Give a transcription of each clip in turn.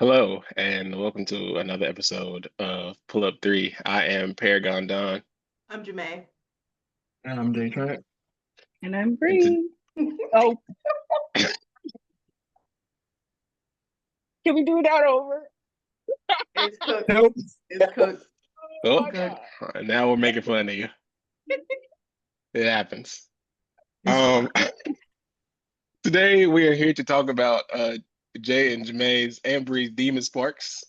Hello, and welcome to another episode of Pull Up 3. I am Paragon Don. I'm Jamae. And I'm J-Track. And I'm And to, Bree. Oh, can we do that over? It's cooked. Nope. It's cooked. oh, my God. now we're making fun of you. It happens. Um, Today we are here to talk about Jay and Jamae's and Bree's Demon Sparks.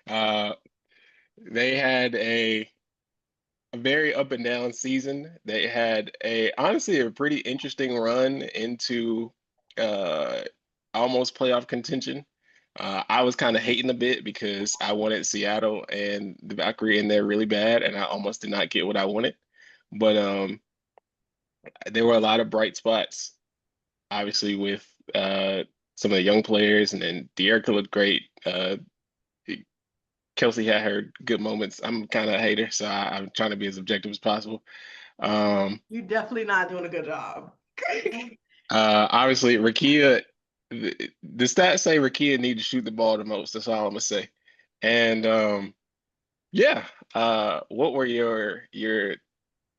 Uh, they had a very up and down season. They had honestly a pretty interesting run into almost playoff contention. I was kind of hating a bit because I wanted Seattle and the Valkyrie in there really bad, and I almost did not get what I wanted. But there were a lot of bright spots, obviously with some of the young players, and then De'Erica looked great. Kelsey had her good moments. I'm kind of a hater, so I'm trying to be as objective as possible. You're definitely not doing a good job. Obviously, Rickea, the stats say Rickea need to shoot the ball the most. That's all I'm gonna say. And yeah, what were your?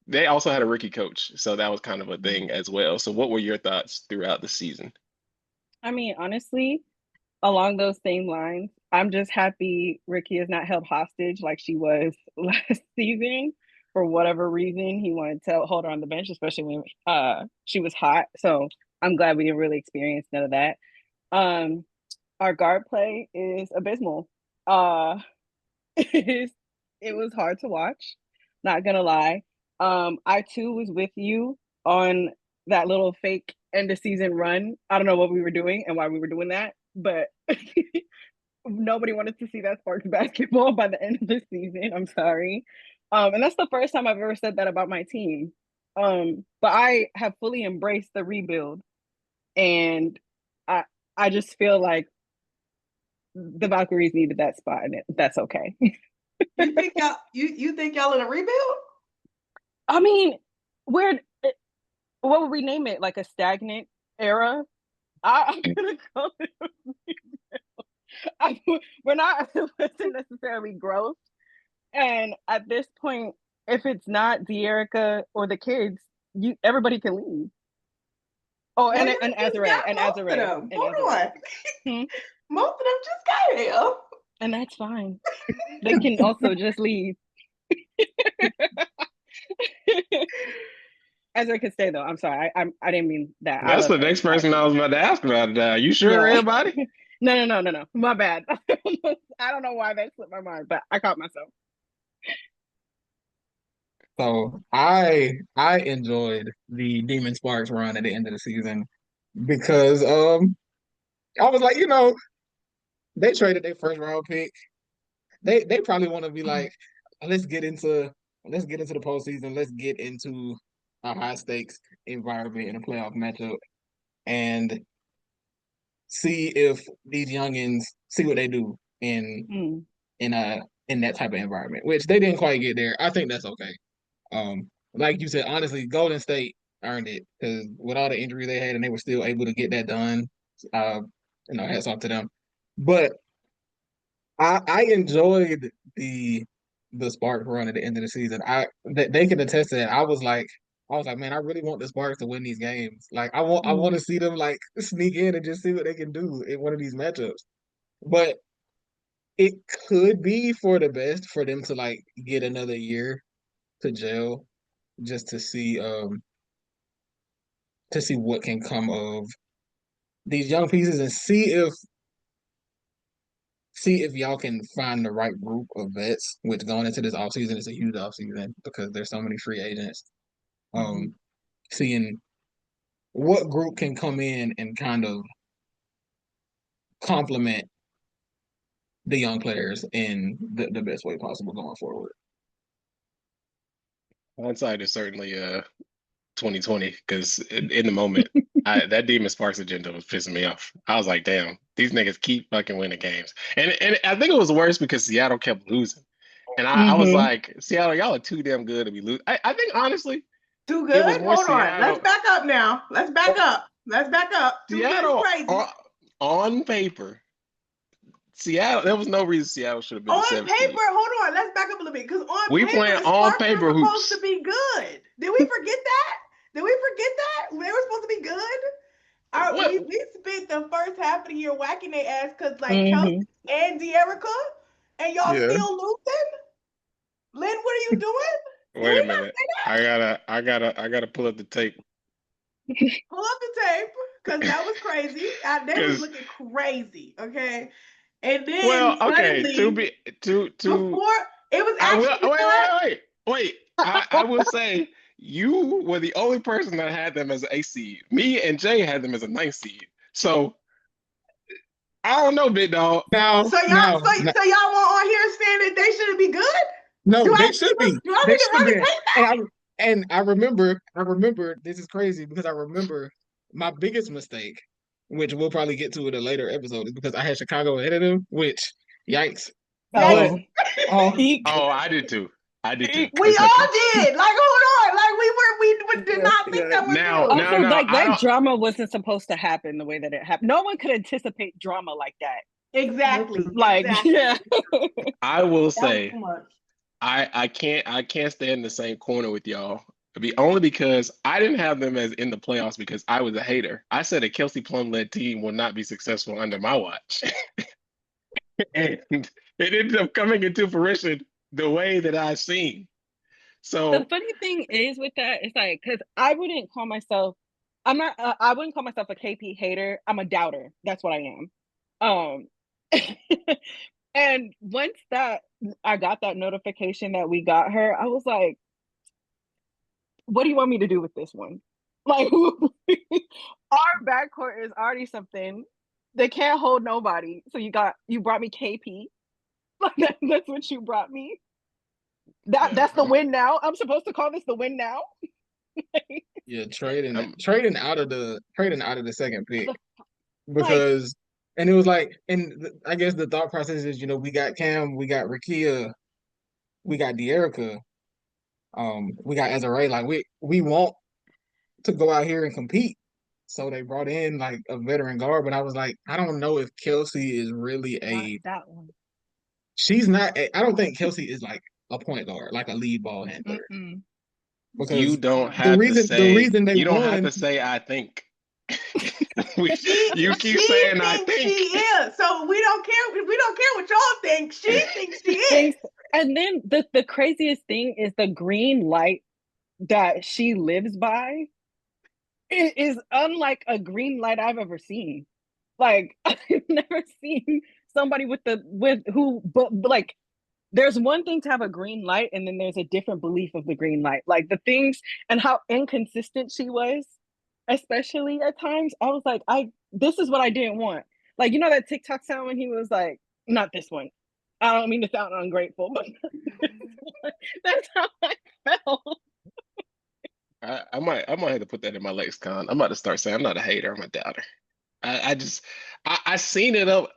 They also had a rookie coach, so that was kind of a thing as well. So, what were your thoughts throughout the season? I mean, honestly, along those same lines, I'm just happy Ricky is not held hostage like she was last season. For whatever reason, he wanted to hold her on the bench, especially when she was hot. So I'm glad we didn't really experience none of that. Um, our guard play is abysmal. It was hard to watch, not gonna lie. I too was with you on that little fake end of season run. I don't know what we were doing and why we were doing that, but nobody wanted to see that Sparks basketball by the end of the season. I'm sorry. And that's the first time I've ever said that about my team. But I have fully embraced the rebuild, and I I just feel like the Valkyries needed that spot, and that's okay. You think y'all in a rebuild? I mean, we're what would we name it? Like a stagnant era? I'm gonna call it a rebuild. We're not necessarily growth. And at this point, if it's not De'Erica or the kids, everybody can leave. Oh, and Azure, and Azure, and Hold on. Hmm? Most of them just got here. And that's fine. They can also just leave. Azure can stay though. I'm sorry. I didn't mean that. I That's love the her. next person I was about to ask about. You sure, Yeah. everybody? No. My bad. I don't know why that slipped my mind, but I caught myself. So I enjoyed the Demon Sparks run at the end of the season because I was like, they traded their first round pick. They probably want to be like, let's get into the postseason, let's get into a high stakes environment in a playoff matchup and see if these youngins see what they do Mm. in that type of environment, which they didn't quite get there. I think that's okay. Like you said, honestly, Golden State earned it because with all the injury they had, and they were still able to get that done. Uh, hats off to them. But I enjoyed the Sparks run at the end of the season. They can attest to that. I was like, man, I really want the Sparks to win these games. Like I want to see them like sneak in and just see what they can do in one of these matchups. But it could be for the best for them to like get another year to jail just to see what can come of these young pieces and see if y'all can find the right group of vets, which going into this offseason is a huge offseason because there's so many free agents. Um, Seeing what group can come in and kind of complement the young players in the best way possible going forward. Hindsight is certainly 2020 because in the moment, that Demon Sparks agenda was pissing me off. I was like, damn, these niggas keep fucking winning games. And I think it was worse because Seattle kept losing. And I was like, Seattle, y'all are too damn good to be losing. I think honestly, Too it was good? more Hold on. Let's Seattle. back up now. Let's back up. Too good is Seattle crazy. on paper, Seattle. There was no reason Seattle should have been On the 7th paper, seed. hold on, let's back up a little bit. Because on We paper, playing the on Sparks paper were supposed hoops. to be good. Did we forget that? Did we forget that? They were supposed to be good? What? We spent the first half of the year whacking their ass because like Kelsey Mhm. and De'Erica, and y'all Yeah. still losing? Lynn, what are you doing? Wait a minute. I gotta pull up the tape. Pull up the tape because that was crazy. They was 'Cause- looking crazy, okay? And then Well, okay. suddenly, before it was I will. actually not. Wait. I will say you were the only person that had them as an 8 seed. Me and Jay had them as a 9 seed. So I don't know, big dog. Now, So y'all, now, so y'all want on here saying that they shouldn't be good? no, Do I they should be. Do I They need to should run be. the tape back? And I remember. This is crazy because I remember my biggest mistake, which we'll probably get to in a later episode, is because I had Chicago ahead of them. Which, yikes! Oh, But Oh, I did too. I did too. We It's all okay. did. Like, hold on. Like we did not think that was Now, real. now, also, no, like I that don't. drama wasn't supposed to happen the way that it happened. No one could anticipate drama like that. Exactly. Like, exactly. yeah. I will That was say too much. I can't stand in the same corner with y'all. Only because I didn't have them as in the playoffs because I was a hater. I said a Kelsey Plum led team will not be successful under my watch. And it ended up coming into fruition the way that I've seen. The So funny thing is with that, it's like, because I wouldn't call myself, I'm not, I wouldn't call myself a KP hater. I'm a doubter. That's what I am. And once that I got that notification that we got her, I was like, what do you want me to do with this one? Like, our backcourt is already something. They can't hold nobody. So you brought me KP. Like that's what you brought me. yeah, That's the win now. I'm supposed to call this the win now. yeah, trading I'm- out of the second pick Like, because, and it was like, I guess the thought process is, we got Cam, we got Rickea, we got De'Erica, we got Azare. Like we want to go out here and compete. So they brought in like a veteran guard, but I was like, I don't know if Kelsey is really not that one. she's not. I don't think Kelsey is like a point guard, like a lead ball handler. Mm-mm. you Because don't the have to reason say they you don't have won, to say I think. You keep She saying I thinks think. she is. So we don't care. We don't care what y'all think. She thinks she is. Things, and then the craziest thing is the green light that she lives by is unlike a green light I've ever seen. Like I've never seen somebody but like there's one thing to have a green light and then there's a different belief of the green light. Like the things and how inconsistent she was, especially at times. I was like, this is what I didn't want. Like, that TikTok sound when he was like, not this one. I don't mean to sound ungrateful, but that's how I felt. I might have to put that in my lexicon. I'm about to start saying I'm not a hater, I'm a doubter. I seen it up.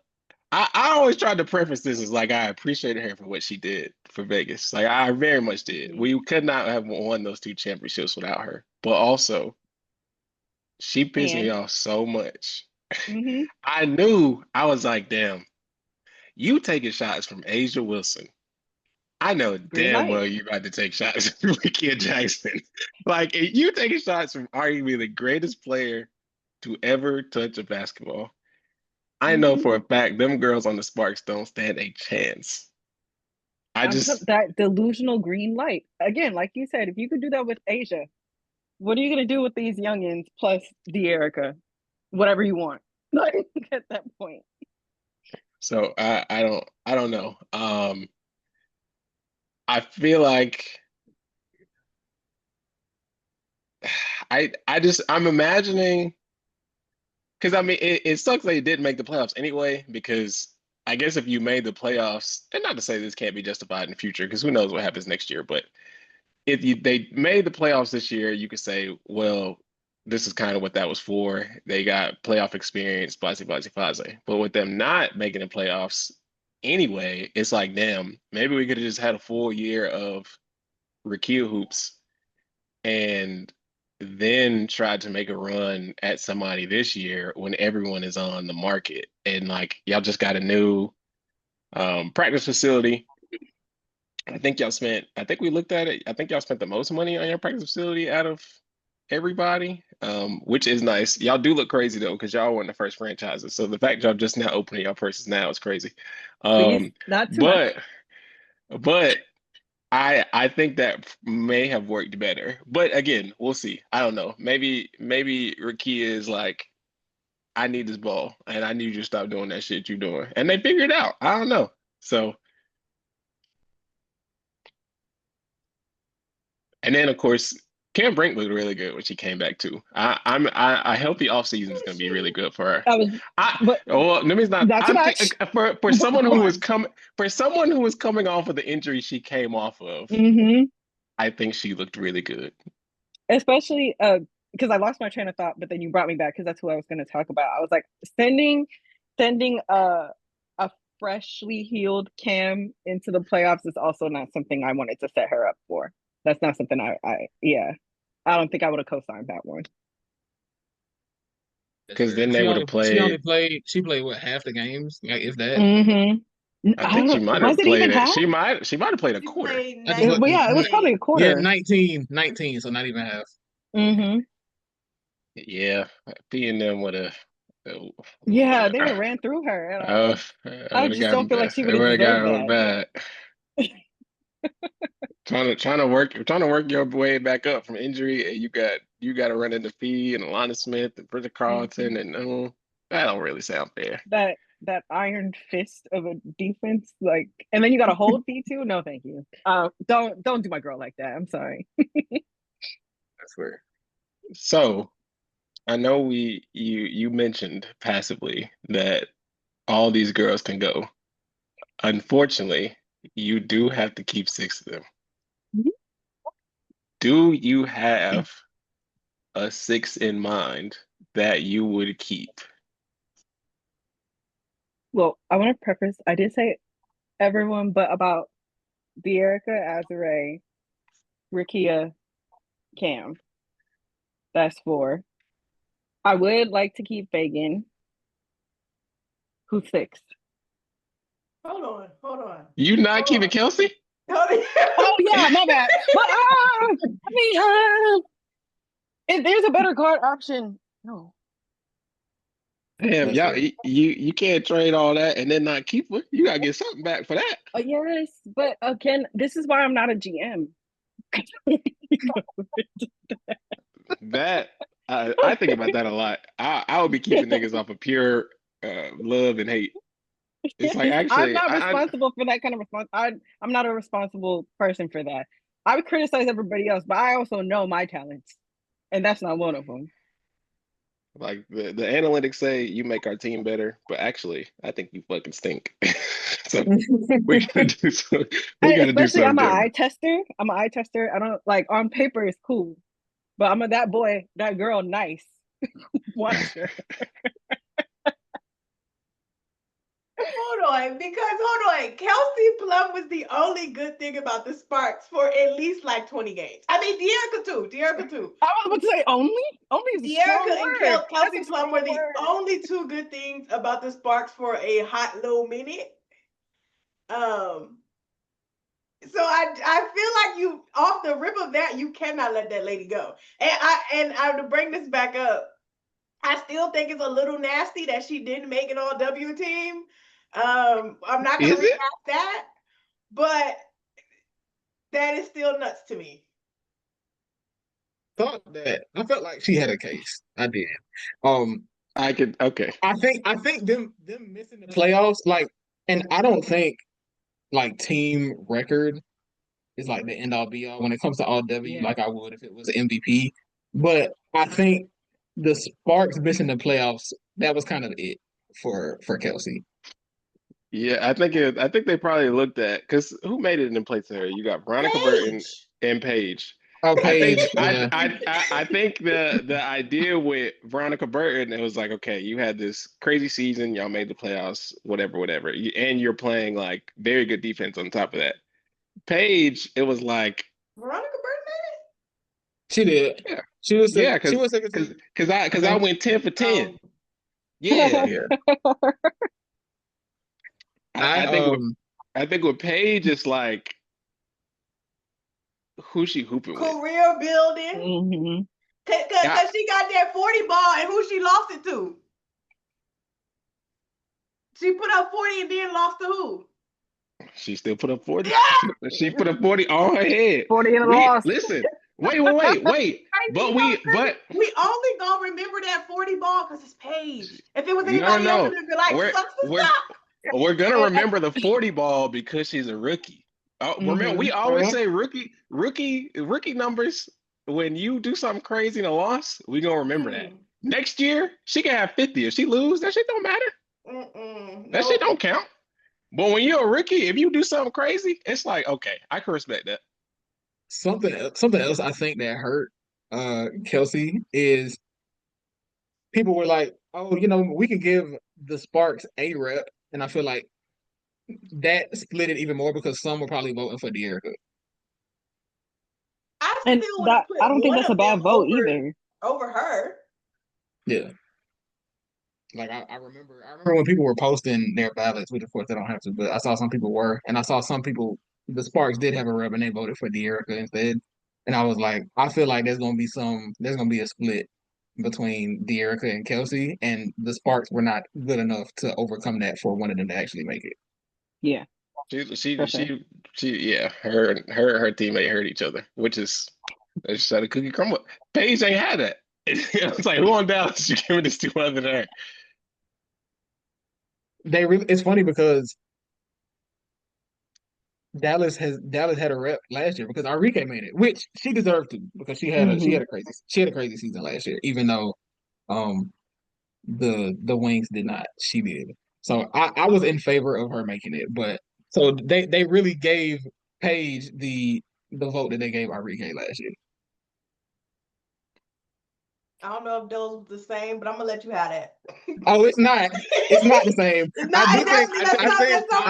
I always tried to preface this as like I appreciated her for what she did for Vegas. Like I very much did. We could not have won those 2 championships without her. But also, she pissed me off so much. Mhm. I was like, damn, you taking shots from Asia Wilson. I know Green damn light. well you about to take shots from Rickea Jackson. Like you taking shots from arguably the greatest player to ever touch a basketball. I know for a fact them girls on the Sparks don't stand a chance. That delusional green light. Again, like you said, if you could do that with Asia, what are you gonna do with these youngins plus De'Erica? Whatever you want. Like at that point. So I don't know. I feel like I'm imagining because I mean it sucks they didn't make the playoffs anyway, because I guess if you made the playoffs, and not to say this can't be justified in the future, because who knows what happens next year, but if they made the playoffs this year, you could say, well, this is kind of what that was for. They got playoff experience, blase, blase, blase. But with them not making the playoffs anyway, it's like, damn, maybe we could have just had a full year of Rickea hoops and then tried to make a run at somebody this year when everyone is on the market. And like, y'all just got a new Practice facility. I think we looked at it. I think y'all spent the most money on your practice facility out of everybody, which is nice. Y'all do look crazy though, because y'all weren't the first franchises. So the fact y'all just now opening your purses now is crazy. Please, not too much. But I think that may have worked better. But again, we'll see. I don't know. Maybe Rickea is like, I need this ball, and I need you to stop doing that shit you're doing. And they figured it out. I don't know. So, and then of course, Cam Brink looked really good when she came back too. I hope the offseason is going to be really good for her. I was, but Well, no, it's not. not too I'm much. for someone who was coming off of the injury she came off of. Mm-hmm. I think she looked really good. Especially because I lost my train of thought, but then you brought me back because that's who I was going to talk about. I was like, sending a freshly healed Cam into the playoffs is also not something I wanted to set her up for. That's not something I don't think I would have co-signed that one. Because then they would have played. She played what, half the games, like, if that. Mm-hmm. I think she might have Was it played even it. half? She might have played a She quarter. played Well, yeah, it was probably a quarter. Yeah, 19, so not even half. Mm-hmm. Yeah, P and them would have. Yeah, they would have ran through her. And I just don't feel like she would have deserved that. Bad. trying to work your way back up from injury, and you got to run into Fee and Alana Smith and Bridget Carlton, and that don't really sound fair. That iron fist of a defense, like, and then you got to hold Fee too. No, thank you. Don't do my girl like that. I'm sorry. That's weird. So, I know you mentioned passively that all these girls can go. Unfortunately, you do have to keep 6 of them. Mhm. Do you have a 6 in mind that you would keep? Well, I want to preface. I did say everyone, but about De'Erica, Azare, Rickea, Cam. That's 4. I would like to keep Fagan. Who's 6? Hold on. You not keeping Kelsey? Oh yeah, my bad. But if there's a better guard option, no. Damn, That's y'all, fair. you can't trade all that and then not keep her. You gotta get something back for that. Yes, but again, this is why I'm not a GM. That I think about that a lot. I would be keeping niggas off of pure love and hate. It's like, I'm actually, not responsible for that kind of response. I'm not a responsible person for that. I would criticize everybody else, but I also know my talents, and that's not one of them. like the analytics say you make our team better, but actually, I think you fucking stink. So we gotta do something. We gotta do Especially, something I'm an different. eye tester. I'm an eye tester. I don't like on paper it's cool, but I'm a that boy, that girl, nice. Watch her. Hold on. Kelsey Plum was the only good thing about the Sparks for at least like 20 games. I mean, De'Erica too. I was about to say only. Only is a strong De'Erica and word. Kelsey That's a Plum were the word. only 2 good things about the Sparks for a hot little minute. So I feel like you, off the rip of that, you cannot let that lady go. And I to bring this back up, I still think it's a little nasty that she didn't make an all W team. I'm not gonna rehash that, but that is still nuts to me. I felt like she had a case. I did. Okay. I think them missing the playoffs, like, and I don't think like team record is like the end all be all when it comes to all W, like I would if it was MVP. But I think the Sparks missing the playoffs, that was kind of it for Kelsey. Yeah, I think they probably looked at, because who made it in place of her? You got Veronica Burton and Paige. Oh, Paige. I think the idea with Veronica Burton, it was like, okay, you had this crazy season, y'all made the playoffs, whatever, and you're playing like very good defense on top of that. Paige, it was like Veronica Burton made it? She did. Yeah. She was Yeah, because I went 10 for 10. Yeah. I think with Paige, it's like who she hooping with. Career building. Mm-hmm. Cause she got that 40 ball and who she lost it to. She put up 40 and then lost to who? She still put up 40. Yeah! She put up 40 on her head. 40 in a loss. Listen, wait. But we only gonna remember that 40 ball because it's Paige. If it was anybody else, it'd be like, we're gonna remember the 40 ball because she's a rookie. Remember, we always say rookie numbers. When you do something crazy in a loss, we gonna remember that. Next year, she can have 50. If she lose, that shit don't matter. That shit don't count. But when you're a rookie, if you do something crazy, it's like, okay, I can respect that. Something else I think that hurt Kelsey is people were like, oh, we can give the Sparks a rep, and I feel like that split it even more because some were probably voting for De'Erica. I don't think that's a bad vote either. Over her. Yeah. Like I remember when people were posting their ballots, which of course they don't have to, but I saw some people were, and I saw some people, the Sparks did have a rep and they voted for De'Erica instead. And I was like, I feel like there's gonna be a split between De'Erica and Kelsey, and the Sparks were not good enough to overcome that for one of them to actually make it. Yeah. Her teammate hurt each other, which is they just had a cookie crumble. Paige ain't had that. It's like, who on Dallas you giving this to other than her? It's funny because Dallas had a rep last year because Rickea made it, which she deserved to because she had a crazy season last year, even though the Wings did not. She did. So I was in favor of her making it, but so they really gave Paige the vote that they gave Rickea last year. I don't know if those were the same, but I'm gonna let you have that. Oh, it's not. It's not the same. It's not. That's not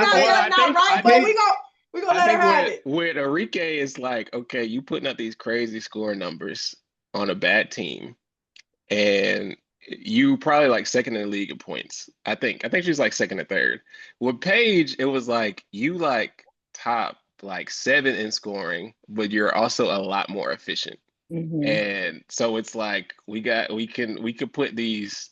right. But we gonna let her have it. With Rickea, it's like, okay, you putting up these crazy score numbers on a bad team, and you probably like second in the league in points. I think she's like second or third. With Paige, it was like you like top like 7 in scoring, but you're also a lot more efficient. And so it's like we could put these,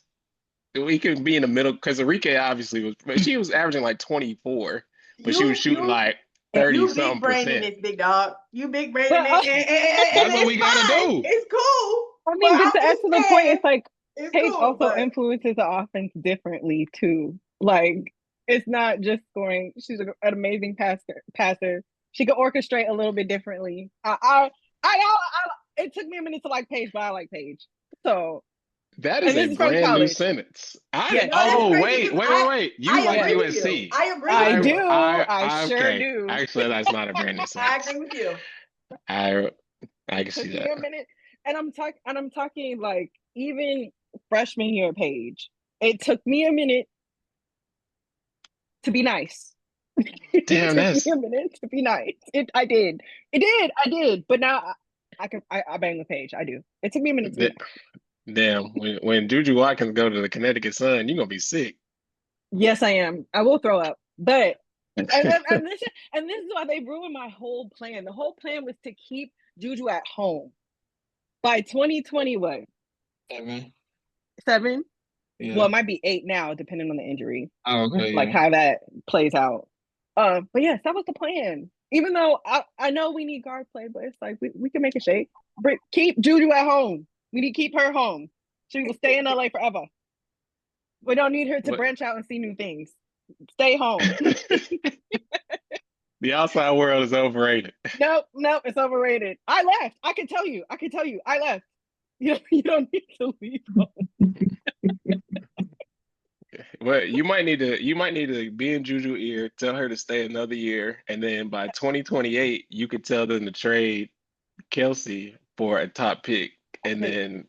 we can be in the middle because Rickea obviously she was averaging like 24, but she was shooting like 30-something percent. You big brain in this, big dog. You big brain in it. That's what we gotta do. It's cool. I mean, just to add to the point, it's like Paige also influences the offense differently too. Like it's not just scoring. She's an amazing passer. She can orchestrate a little bit differently. It took me a minute to like Paige, but I like Paige. So that is a brand new sentence. Wait. You like USC. I agree. I do. I sure do. Actually, that's not a brand new sentence. I agree with you. I can see that. A minute, and I'm talking like even freshman year Paige. It took me a minute to be nice. Damn, it took me a minute to be nice. I did. But now I bang with Paige. I do. It took me a minute to. Damn, when Juju Watkins go to the Connecticut Sun, you're gonna be sick. Yes, I am. I will throw up. But and this is why they ruined my whole plan. The whole plan was to keep Juju at home. By 2020, what? 7? Yeah. Well, it might be 8 now, depending on the injury. Oh, okay. Like how that plays out. But yes, that was the plan. Even though I know we need guard play, but it's like we can make a shake. Keep Juju at home. We need to keep her home. She will stay in LA forever. We don't need her to branch out and see new things. Stay home. The outside world is overrated. No, it's overrated. I left. I can tell you. I left. You don't need to leave home. Well, you might need to be in Juju ear, tell her to stay another year, and then by 2028, you could tell them to trade Kelsey for a top pick, and then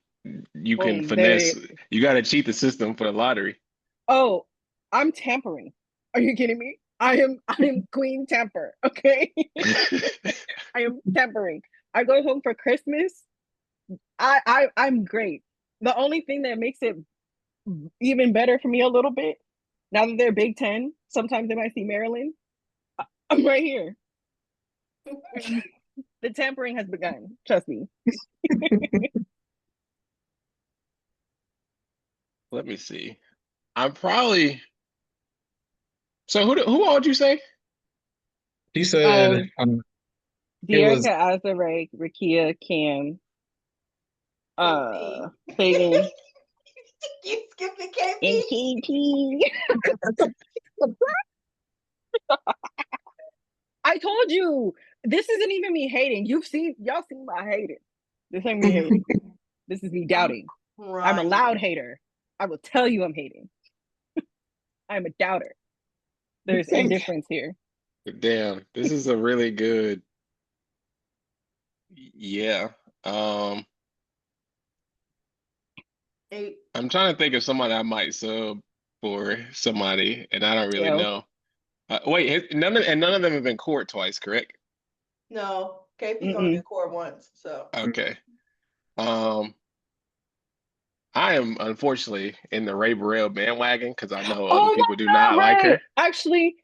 you can finesse. You got to cheat the system for the lottery. Oh, I'm tampering. Are you kidding me? I am queen temper. Okay, I am tempering. I go home for Christmas. I'm great. The only thing that makes it even better for me a little bit Now that they're Big Ten, sometimes they might see Maryland. I'm right here. The tampering has begun. Trust me. Let me see. I'm probably. So who all did you say? She said it was Dearica, Azare, Rickea, Cam, KP. Fagan, You skipped the and KP. KP. I told you, this isn't even me hating. Y'all seen my hating. This ain't me hating. This is me doubting. I'm a loud hater. I will tell you I'm hating. I'm a doubter. There's a difference here. Damn, this is a really good. Yeah. I'm trying to think of somebody I might sub for somebody, and I don't really know. Wait, none of them have been court twice, correct? No, KP's only been court once. So okay. I am unfortunately in the Ray Burrell bandwagon because I know other people do not like her. Actually,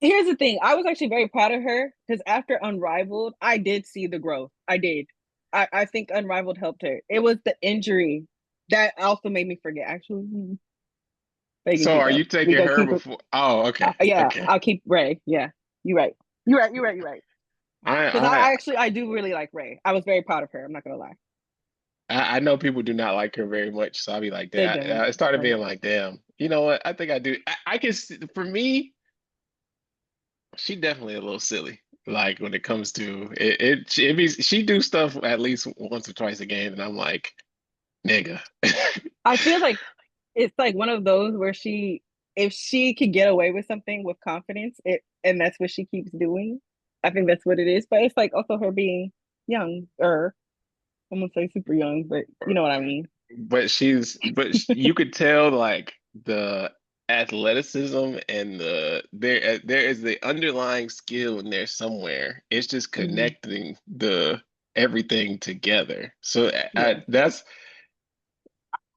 here's the thing. I was actually very proud of her because after Unrivaled, I did see the growth. I did. I think Unrivaled helped her. It was the injury that also made me forget. Actually, so are you taking her before? Oh, okay. Yeah, okay. I'll keep Ray. Yeah, you're right. You're right. Because I do really like Ray. I was very proud of her. I'm not gonna lie. I know people do not like her very much, so I'll be like, damn. I started being like, damn. You know what? I think I do. I can see, for me, she definitely a little silly. Like when it comes to she do stuff at least once or twice a game, and I'm like, nigga. I feel like it's like one of those where if she could get away with something with confidence, and that's what she keeps doing. I think that's what it is. But it's like also her being younger. I'm gonna say super young, but you know what I mean. But you could tell like the athleticism and there is the underlying skill in there somewhere. It's just connecting the everything together. So I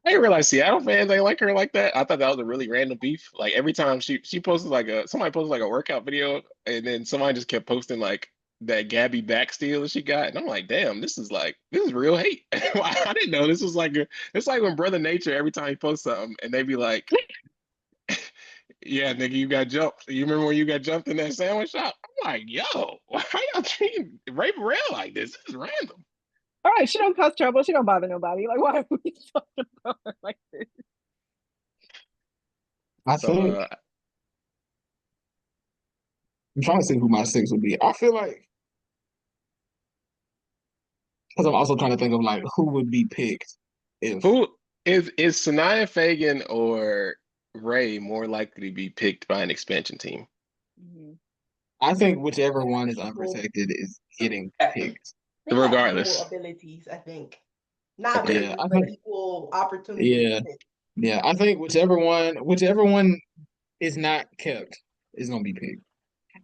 didn't realize Seattle fans ain't like her like that. I thought that was a really random beef. Like every time she posted somebody posted like a workout video, and then somebody just kept posting like that Gabby back steal that she got, and I'm like, damn, this is real hate. I didn't know this was it's like when Brother Nature every time he posts something, and they be like, yeah, nigga, you got jumped. You remember when you got jumped in that sandwich shop? I'm like, yo, why y'all treating Ray Burrell like this? This is random. All right, she don't cause trouble. She don't bother nobody. Like, why are we talking about her like this? I think I'm trying to see who my 6 would be. I feel like because I'm also trying to think of like who would be picked if who is Sanaya Fagan or Ray more likely to be picked by an expansion team? I think whichever one is unprotected is getting picked. Regardless. Abilities, I think. Not abilities, but equal opportunity. Yeah. I think whichever one is not kept is gonna be picked.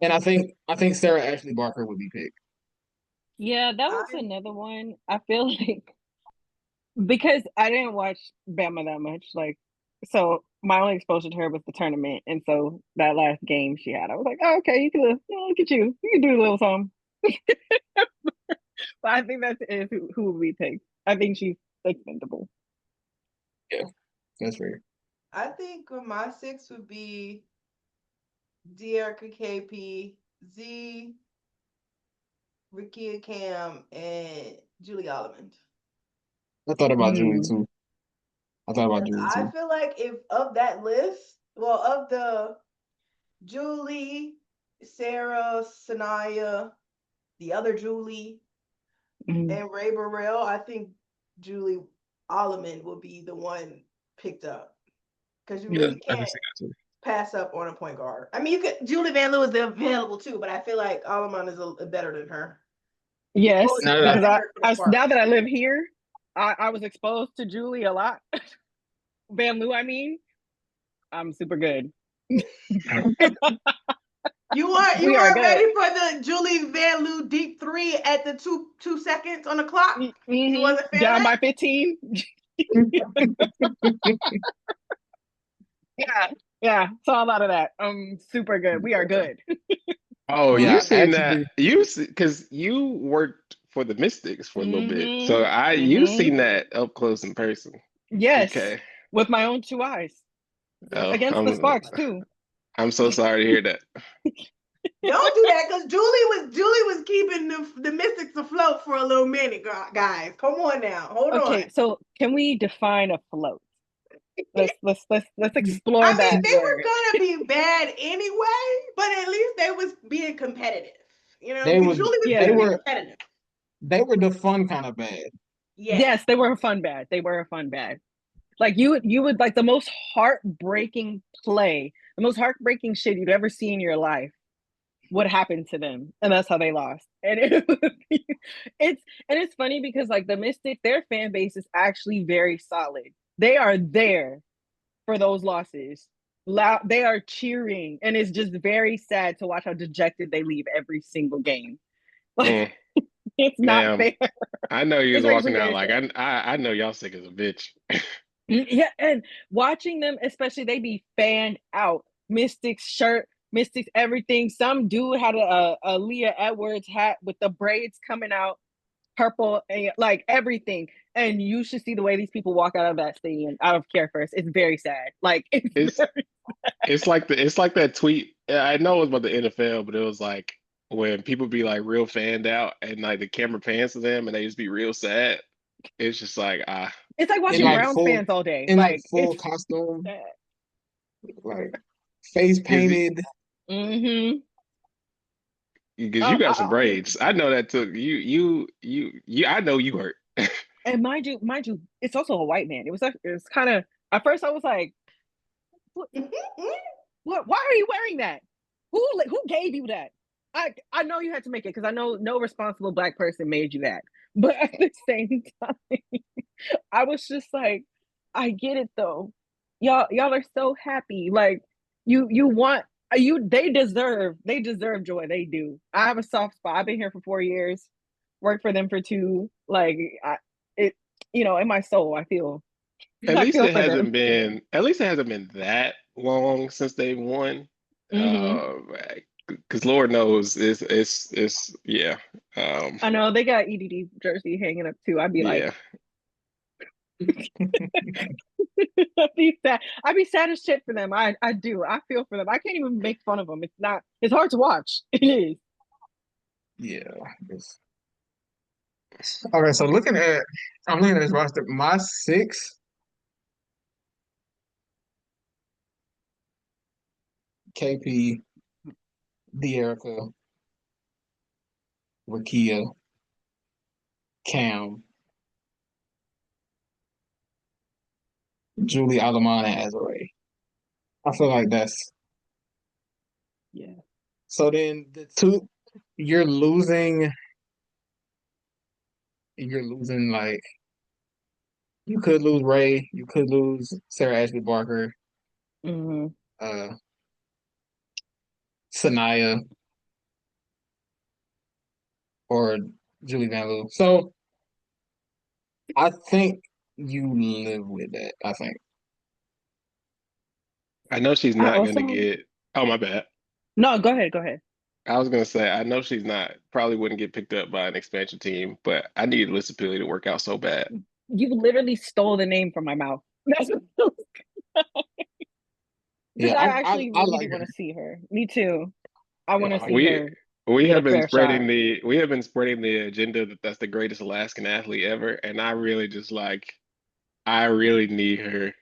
And I think Sarah Ashley Barker would be picked. Yeah, that was another one. I feel like because I didn't watch Bama that much, like so my only exposure to her was the tournament, and so that last game she had, I was like, oh, okay, you can look at you can do a little something. But I think that's who would be picked. I think she's expendable. Yeah, that's fair. I think my 6 would be Dearica KP, Z, Rickea Cam, and Julie Oliman. I thought about Julie too. I feel like if of that list, well, of the Julie, Sarah, Sanaya, the other Julie, and Ray Burrell, I think Julie Oliman will be the one picked up. Because you really can't pass up on a point guard. I mean, you could. Julie Van Loo is available too, but I feel like Oliman is better than her. Yes, because now that I live here, I was exposed to Julie a lot. Van Loo, I mean, I'm super good. You weren't ready for the Julie Van Loo deep 3 at the 2 seconds on the clock? You wasn't down by 15? Yeah. Yeah, saw a lot of that. Super good. We are good. Oh, you Yeah, seen that? actually, Because you worked for the Mystics for a little bit, so Mm-hmm. you Mm-hmm. seen that up close in person. Yes, Okay. with my own two eyes Oh, against the Sparks too. I'm so sorry to hear that. Don't do that, because Julie was keeping the Mystics afloat for a little minute, guys. Come on now, hold on. Okay, so can we define a float? Let's explore I mean, that they were word. gonna be bad anyway, but at least they was being competitive. You know, they was Julie was they keeping Yeah. it were competitive. they were the fun kind of bad. Yes. Yes, they were a fun bad. They were a fun bad. Like you would like the most heartbreaking play, the most heartbreaking shit you'd ever see in your life would happen to them, and that's how they lost. And it's and it's funny because like the Mystics, their fan base is actually very solid. They are there for those losses. Loud, they are cheering, and it's just very sad to watch how dejected they leave every single game. Like Mm, it's not ma'am, fair. I know you was It's actually walking out very like sad. I know y'all sick as a bitch. Yeah, and watching them, especially, they be fanned out. Mystics shirt, Mystics everything. Some dude had a Leah Edwards hat with the braids coming out, purple, and like everything. And you should see the way these people walk out of that stadium, out of Care First. It's very sad. Like it's It's very, it's like that tweet. I know it was about the NFL, but it was like when people be like real fanned out and like the camera pans to them and they just be real sad. It's just like it's like In watching like Browns full fans all day. in like Like full it's costume, like face is it painted. mm-hmm. because you got some Uh, braids. I know that took you I know you hurt. and mind you, it's also a white man. It was kind of at first I was like, what, what? Why are you wearing that? Who gave you that? I know you had to make it because I know no responsible black person made you that. But at the same time, I was just like, I get it though. Y'all are so happy. Like you want you they deserve joy. They do. I have a soft spot. I've been here for 4 years, worked for them for two. Like it, in my soul, I feel At I least feel it for them. hasn't been at least it hasn't been that long since they won. Hmm. Because Lord knows it's yeah. Um I know they got EDD jersey hanging up too. I'd be like, yeah. I'd be sad. I'd be sad as shit for them. I do. I feel for them. I can't even make fun of them. It's not. It's hard to watch. It is. Yeah. Okay, so I'm looking at this roster. My six, KP, De'Erica, Rickea, Cam, Julie Alamana, and Azare. I feel like that's Yeah. so. Then the two, you're losing. You're losing like you could lose Ray, you could lose Sarah Ashley Barker, Hmm. uh, Sanaya, or Julie Van Loo. So I think you live with that. I think. I know she's I not gonna also get oh my bad. no. Go ahead. Go ahead. I was gonna say I know she's not probably wouldn't get picked up by an expansion team, but I need Lissability to work out so bad. You literally stole the name from my mouth. That's because Yeah, I I actually I really like do her. want to see her. Me too. I want to Yeah, see her We get a have been fair shot. spreading the agenda that that's the greatest Alaskan athlete ever, and I really just like I really need her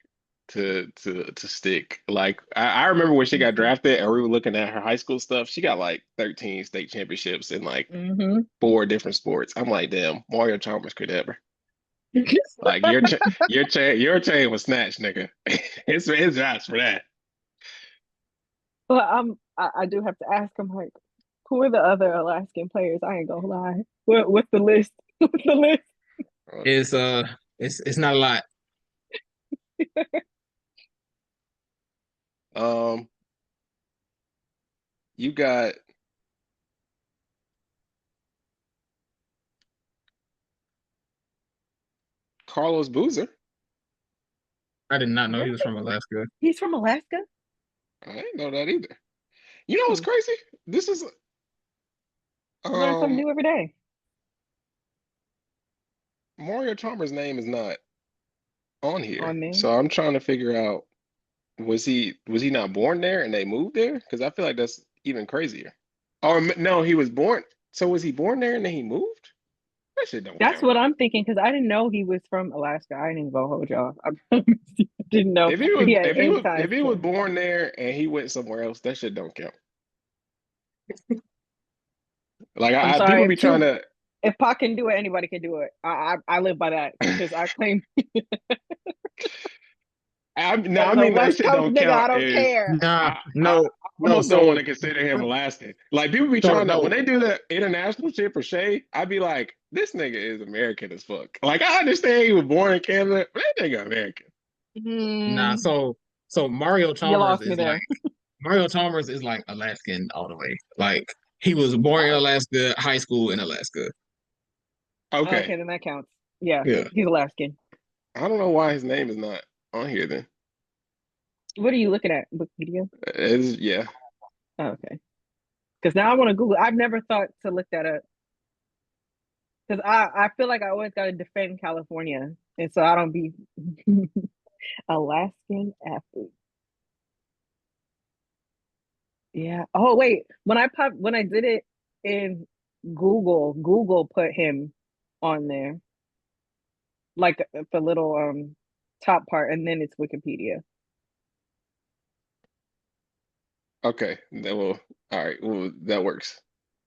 to stick. Like I remember when she Me got too. drafted and we were looking at her high school stuff. She got like 13 state championships in like Hmm. four different sports. I'm like, damn, Mario Chalmers could ever. Like your chain was snatched, nigga. It's just for that. But I do have to ask him like, who are the other Alaskan players? I ain't gonna lie. What's the list? What's the list? it's it's not a lot. Um, you got Carlos Boozer. I did not know he was Really? from Alaska. He's from Alaska? I didn't know that either. You know what's crazy? This is Learn something um new every day. Mario Chalmers' name is not on here, On there. so I'm trying to figure out was he not born there and they moved there? Because I feel like that's even crazier. Or no, he was born. So was he born there and then he moved? That shit don't That's count. what I'm thinking because I didn't know he was from Alaska. I didn't even go hold y'all. I didn't know If he was he had if he any was ties if he was to. born there and he went somewhere else, that shit don't count. Like I'm people sorry. be trying to. If Pac can do it, anybody can do it. I live by that because I claim Now, as I a mean that West shit Coast don't nigga, I count. don't Is care. Nah, I no, no. almost don't want So, to consider him Alaskan. Like people be so trying to when no. they do the international shit for Shay, I'd be like, this nigga is American as fuck. Like I understand he was born in Canada, but that nigga American. Nah, Mm, so you lost me there. Mario Chalmers is like Alaskan all the way. Like he was born in Oh, Alaska, high school in Alaska. Okay, okay, then that counts. Yeah, Yeah. he's Alaskan. I don't know why his name is not on here. Then What are you looking at? Wikipedia? yeah. Oh, okay. Because now I want to Google. I've never thought to look that up because I feel like I always got to defend California, and so I don't be Alaskan athlete. Yeah. Oh wait, when I did it in Google, Google put him on there, like the little top part, and then it's Wikipedia. Okay, that will all right. Well, that works.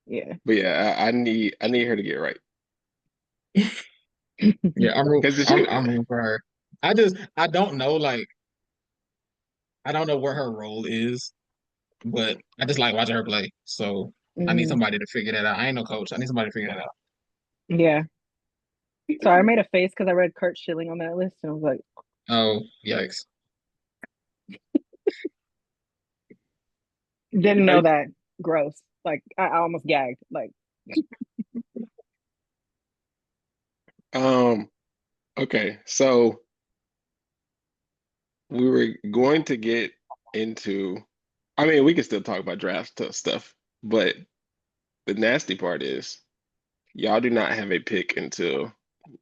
Yeah. But yeah, I need her to get it right Yeah, because she. I'm rooting for her. I don't know I don't know what her role is, but I just like watching her play. So I need Mm, somebody to figure that out. I ain't no coach. I need somebody to figure that out. yeah. So I made a face because I read Kurt Schilling on that list, and I was like, Oh, yikes. didn't know I, that. Gross. Like I almost gagged. Like, um. Okay, so we were going to get into. I mean, we can still talk about stuff, but the nasty part is y'all do not have a pick until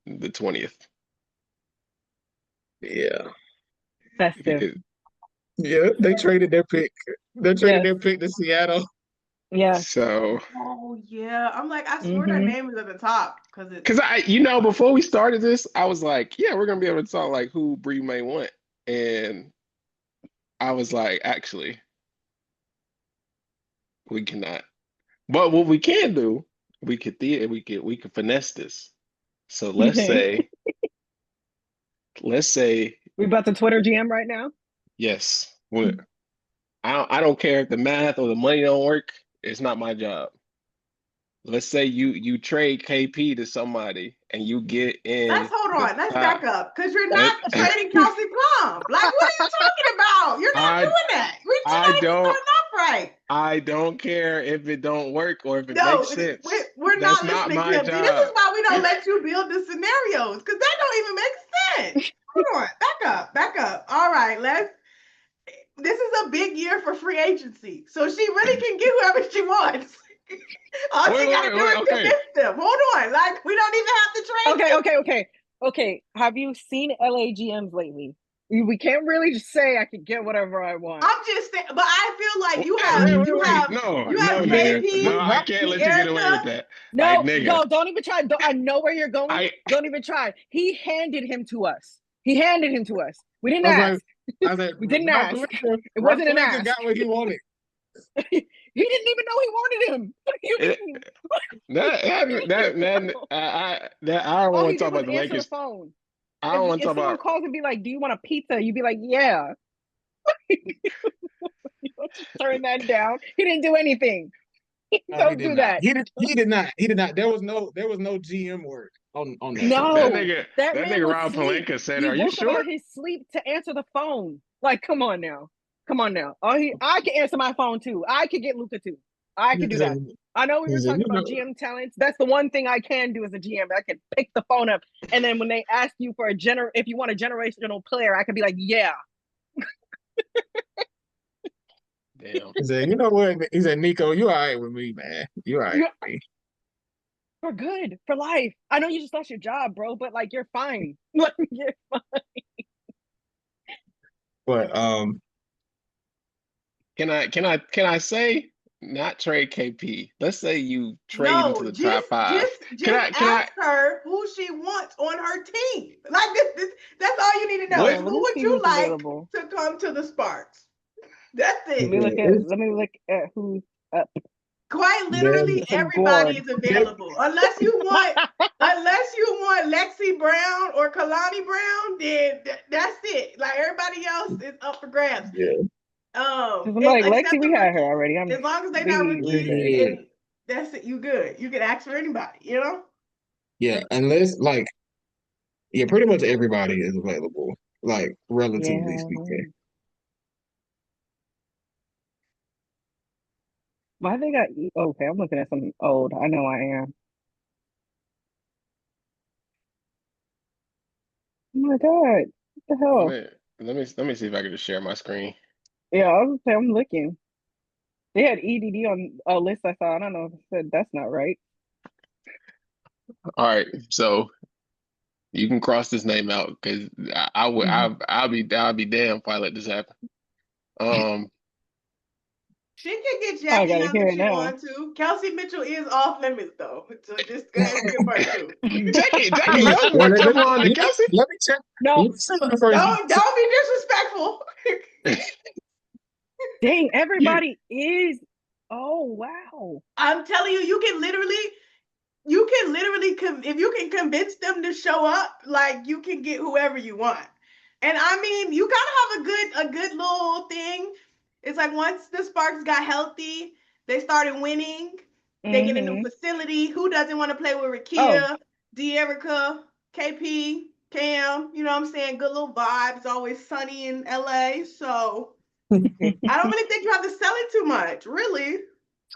the 20th. Yeah. festive. Yeah, they traded their pick. They traded Yes. their pick to Seattle. Yes. So, Oh yeah, I'm like, I swear that Mm-hmm. name is at the top because it's because before we started this, I was like, yeah, we're gonna be able to talk like who Bree may want, and I was like, actually, we cannot. But what we can do, we could finesse this. So let's say We about to Twitter GM right now. yes. I don't care if the math or the money don't work. It's not my job. Let's say you trade KP to somebody and you get let's in hold the on, let's top. back up because you're Let, not trading Kelsey Plum. Like, what are you talking about? You're not I doing that. You're I not even don't starting off right. I don't care if it don't work or if it No, makes sense. we're That's not not listening to my him. See, this is job. why we don't let you build the scenarios because that don't even make sense. Hold on, back up. All right, let's. This is a big year for free agency, so she really can get whoever she wants. All Wait, she got to wait, do wait. is Okay. convince them. Hold on, like we don't even have to trade Okay, them. okay. Have you seen LA GMs lately? We can't really just say I could get whatever I want. I'm just saying, but I feel like Wait, you have wait, wait, you wait. have No, you have no, nigga. No, KP, I can't let you get away with Erica. that. Like, No, nigga, no, don't even try. I know where you're going. I Don't even try. He handed him to us. He handed him to us. We didn't I was like, ask. I was like, We didn't ask. It Rob wasn't an Palenka ask. got what he wanted. He didn't even know he wanted him. What do you it, mean? I don't All want he to talk did was about the answer the Lakers. phone. I don't want to If talk someone about. calls and be like, "Do you want a pizza?" You'd be like, "Yeah." You don't just turn that down. He didn't do anything. No, he Don't did do not. that. He did not. There was no GM work on that trade. That No, nigga, that that man nigga was Rob asleep. Palenka said, He "Are you woke up sure?" out of his sleep to answer the phone. Like, come on now. Come on now. I can answer my phone too. I could get Luca too. I He could do that. said, I know we he were said, talking about GM talents. That's the one thing I can do as a GM. I can pick the phone up, and then when they ask you for if you want a generational player, I could be like, yeah. Damn. He said, "You know what?" He said, "Nico, you all right with me, man? You all right Yeah. with me?" For good, for life. I know you just lost your job, bro, but like you're fine. Like you're fine. But Can I say not trade KP? Let's say you trade into No, the just top five. just Can just I can I ask her who she wants on her team. Like that's all you need to know Yeah, is what let who me would see you who's like available. to come to the Sparks. That's yeah, it. Let me look at who's up. Quite then literally It's a everybody board. is available. Unless you want Lexi Brown or Kalani Brown, then that's it. Like everybody else is up for grabs. yeah, Because I'm like, Except Lexi, the we had her rookies. already. As long as they're not We rookies, good. yeah, and that's it, you good. You can ask for anybody, you know? yeah. Unless like yeah, pretty much everybody is available, like relatively Yeah. speaking. Why they got okay, I'm looking at something old. I know I am. Oh my God. What the let hell? me let me see if I can just share my screen. Yeah, I was gonna say I'm looking. They had EDD on a list I saw. I don't know if it said that's not right. All right, so you can cross this name out because I would Mhm. I'll be damned if I let this happen. Um, She can get I Jackie gotta Young hear if it she now. wants to. Kelsey Mitchell is off limits though. So just go ahead and confirm too. Jackie Young Well, might come on to Kelsey. let me check. No, Let me check on the first. Don't be disrespectful. dang, You everybody is. Oh wow. I'm telling you, if you can convince them to show up, like you can get whoever you want. And I mean, you gotta have a good little thing. It's like once the Sparks got healthy, they started winning. They get a new Mm-hmm. facility. Who doesn't want to play with Oh, Rickea, De'Erica, KP, Cam? You know what I'm saying? Good little vibes. Always sunny in LA. So I don't really think you have to sell it too much, really.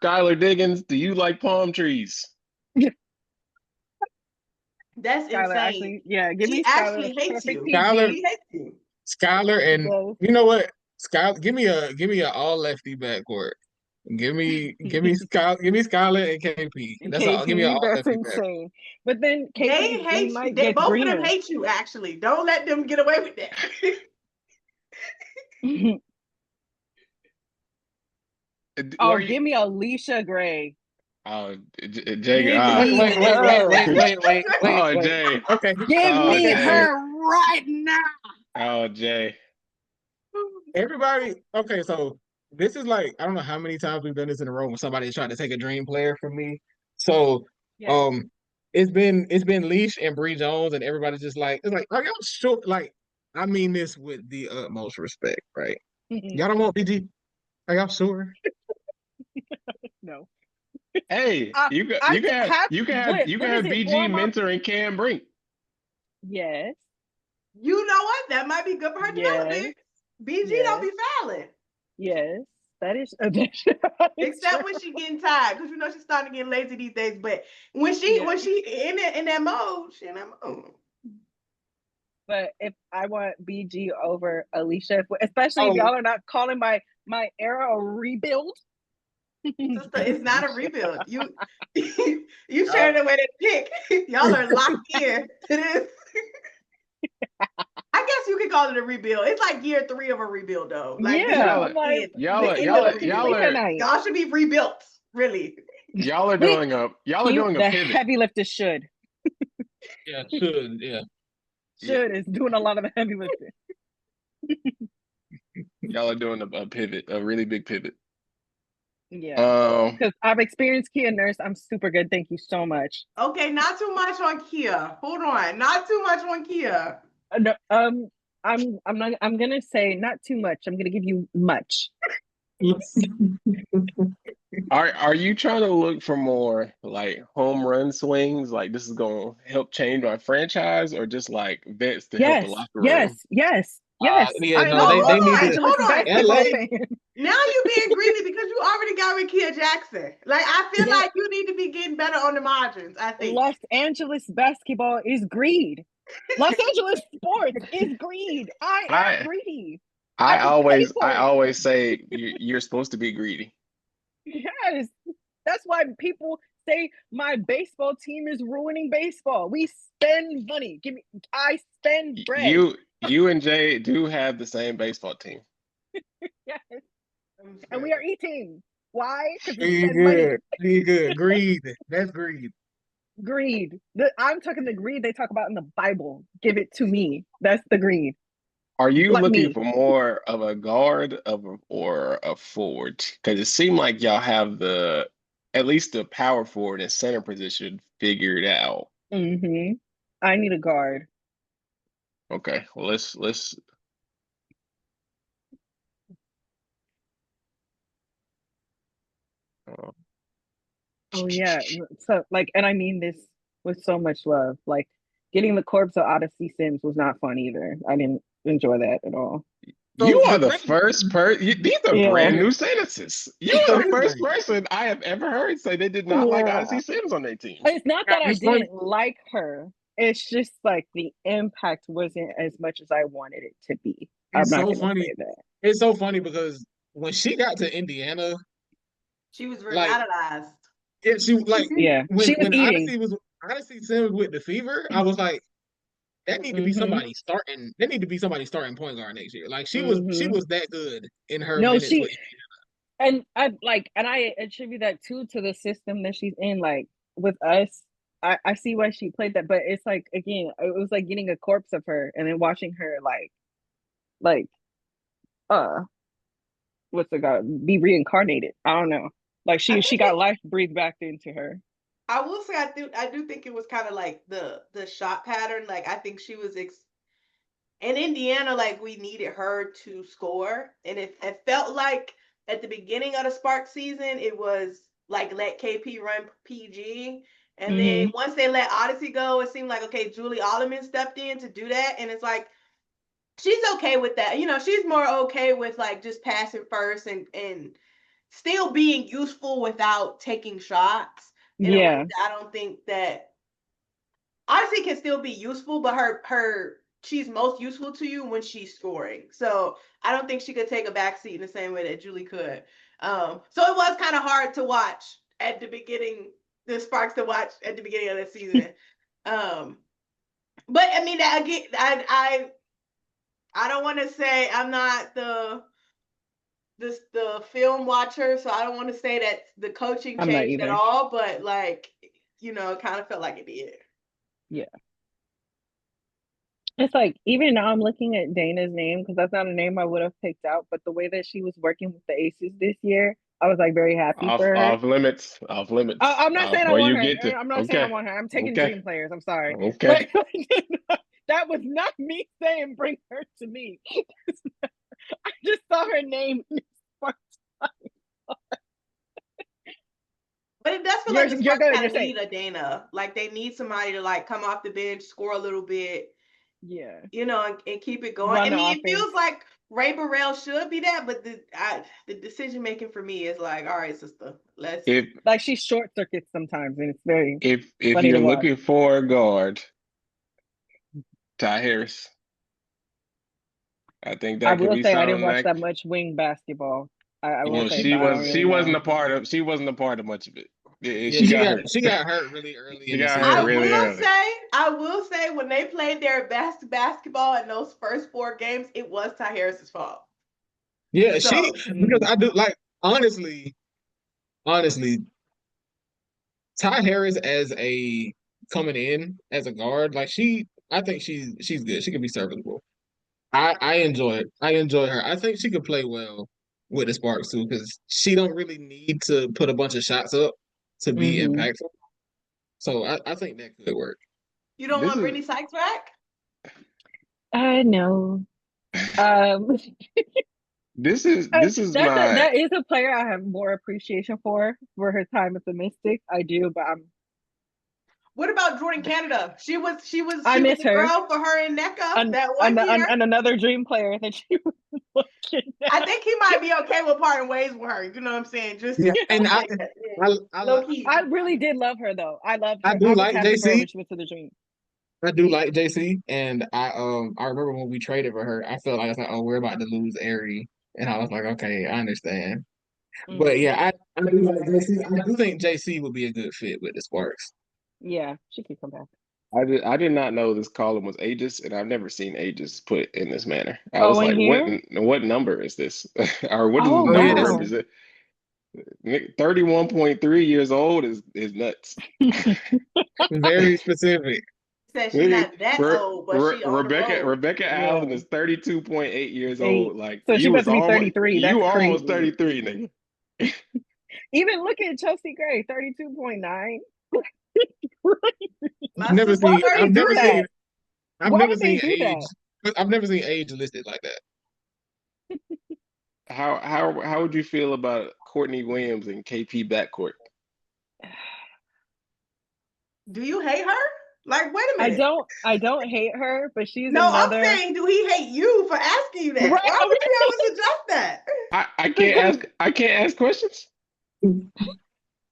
Skylar Diggins, do you like palm trees? That's Skylar, insane. actually, yeah, give He me Skylar the actually hates perfect you. Skylar, He PG. hates you. Skylar, He and does. you know what? Skylar, give me a all lefty backcourt. Give me Skylar and KP. And That's all. Give me an KP, all that's lefty back. insane. But then They KP, he hate you. might get Both of them greener. hate you, actually. Don't let them get away with that. Are Oh, you? give me Alicia Gray. Oh, Jay. Give Wait, me wait, wait, wait, her. wait, wait, wait, wait, Oh, wait. Jay. Okay. Give Oh, me Jay. her right now. Oh, Jay. Everybody. Okay, so this is like I don't know how many times we've done this in a row when somebody's trying to take a dream player from me. So, Yeah. um, it's been Leash and Bree Jones, and everybody's just like it's like are y'all sure? Like, I mean this with the utmost respect, right? Y'all don't want PG? Are y'all sure? No. Hey, you got I you can have have you can have you can what is have it? BG Warm up? mentoring Cam Brink. Yes. You know what? That might be good for her Yes. development. BG don't Yes. be fouling. Yes. That is Except true. when she getting tired, because you know she's starting to get lazy these days. But when she Yeah. when she in that mode, she in that mode. But if I want BG over Alicia, especially if Oh, y'all are not calling my era a rebuild. Sister, it's not a rebuild. You you uh, sharing away that pick. Y'all are locked in to this. I guess you could call it a rebuild. It's like year 3 of a rebuild, though. Like this Yeah. Y'all is are I'm like y'all the are end y'all of are the season y'all are tonight. y'all should be rebuilt, really. y'all are Wait, doing a the pivot. heavy lifters should. yeah, should yeah. Should is doing a lot of the heavy lifting. Y'all are doing a pivot, a really big pivot. Yeah. Um, Because I've experienced Kia Nurse. I'm super good. Thank you so much. Okay, not too much on Kia. Hold on, not too much on Kia. No, I'm not. I'm gonna say not too much. I'm gonna give you much. are you trying to look for more like home run swings? Like this is gonna help change my franchise, or just like vets to help the Yes, locker room? yes, yes, yes. Yeah, I am No, no, a they hold need Los on, to Angeles hold on. basketball LA. fan. Now you being greedy because you already got Rickea Jackson. Like I feel Yeah, like you need to be getting better on the margins. I think. Los Angeles basketball is greed. Los Angeles sports is greed. I am I greedy. I At the always same I point. always say you're supposed to be greedy. Yes. That's why people say my baseball team is ruining baseball. We spend money. I spend bread. You and Jay do have the same baseball team. Yes. I'm And we screaming. are eating. Why? Because we Be spend money. good. Be good. Greed. That's greed. Greed. I'm talking the greed they talk about in the Bible. Give it to me. That's the greed. Are you Like looking me. for more of a guard or a forward? Because it seemed like y'all have at least the power forward and center position figured out. Mm-hmm. I need a guard. Okay, well let's uh, Oh yeah. So like, and I mean this with so much love. Like getting the corpse of Odyssey Sims was not fun either. I didn't enjoy that at all. you So are the the thing, first these are Yeah. brand yeah. new sentences. You So are the here's the first thing. person I have ever heard say they did not like Yeah. Odyssey Sims on their team. It's not Now that I it's funny. didn't like her. It's just like the impact wasn't as much as I wanted it to be. I'm It's not so gonna funny. say that. It's so funny because when she got to Indiana, She was like revitalized. she like Yeah. She was when eating. Odyssey Sims with the fever, I was like, that need to be Mm-hmm. somebody starting. That need to be somebody starting point guard next year. Like she Mm-hmm. was that good in her No, minutes she with. and I attribute that too to the system that she's in. Like with us, I see why she played that, but it's like again, it was like getting a corpse of her and then watching her like uh what's the god be reincarnated. I don't know. Like I she think got life breathed back into her. I will say I do think it was kind of like the shot pattern. Like I think she was in Indiana, like we needed her to score, and it felt like at the beginning of the Spark season, it was like let KP run PG, and then Mm-hmm. once they let Odyssey go, it seemed like okay, Julie Alderman stepped in to do that, and it's like she's okay with that. She's more okay with like just passing first and still being useful without taking shots in a way Yeah. that I don't think that Odyssey can still be useful, but her she's most useful to you when she's scoring. So I don't think she could take a backseat in the same way that Julie could. So it was kind of hard to watch at the beginning, the sparks to watch at the beginning of the season. Um, but I mean, again, I don't want to say I'm not the film watcher, so I don't want to say that the coaching I'm not changed at either. all. But like, it kind of felt like it did. Yeah. It's like even now I'm looking at Dana's name because that's not a name I would have picked out, but the way that she was working with the Aces this year, I was like very happy for her. Off limits, off limits. I'm not saying I Where want you her. get to. I'm not saying I Okay, want her. I'm taking okay, dream players. I'm sorry, but okay. that was not me saying bring her to me. I just saw her name. But it does feel like the You're Sparks good. kind You're of safe. need a Dana. Like they need somebody to like come off the bench, score a little bit, Yeah, and keep it going. run I the mean, it offense. feels like Ray Burrell should be that, but the decision making for me is like, all right, sister, let's. If Like she short circuits sometimes, and it's very if funny you're to watch. looking for a guard, Ty Harris, I think I that could will be say I didn't something watch that that much wing basketball. I will well say, so I don't she really wasn't know. a part of much of it. Yeah, She got hurt. she got hurt really early She in the got hurt I season. really will early. say, I will say, when they played their best basketball in those first 4 games, it was Ty Harris's fault. Yeah, she So because I do like honestly, Ty Harris as a coming in as a guard, like I think she's good. She can be serviceable. I enjoy it. I enjoy her. I think she could play well with the Sparks too, because she don't really need to put a bunch of shots up to be Mm-hmm. impactful. So I think that could work. you don't This want is Brittany Sykes back? I know. Um, this is my that is a player I have more appreciation for her time at the Mystic. I do, but What about Jordan Canada? She was I she was miss a her. girl for her in NECA that one And year. another dream player that she was looking I at. think he might be okay with parting ways with her. You know what I'm saying? Just Yeah, and like that. Yeah. I Low key. I really did love her though. I loved I her. do I was like happy for her JC. when she went to the dream. I do like JC, and I remember when we traded for her, I felt like I was like, oh, we're about to lose Aerie, and I was like, okay, I understand. But Mhm. yeah, I do like JC. I do think JC would be a good fit with the Sparks. Yeah, she could come back. I did not know this column was ages, and I've never seen ages put in this manner. I was Oh, in like, here? what number is this? Or what does Oh this Oh yeah, number this wow. represent? 31.3 years old is nuts. very specific. Said she Nigga, not that old, but she on the road. Rebecca Yeah. Allen is 32.8 years 8. old. Like So she about to be 33. you That's almost crazy. 33, nigga. Even look at Chelsea Gray, 32.9. My I've never sister's Why seen. would they I've do never 33. seen. that? I've Why never would they seen do age. that? I've never seen age listed like that. How would you feel about Courtney Williams and KP backcourt? Do you hate her? Like, wait a minute. I don't hate her, but she's No, I'm another saying, do he hate you for asking you that? right, Why would you ever suggest that? because I can't ask questions.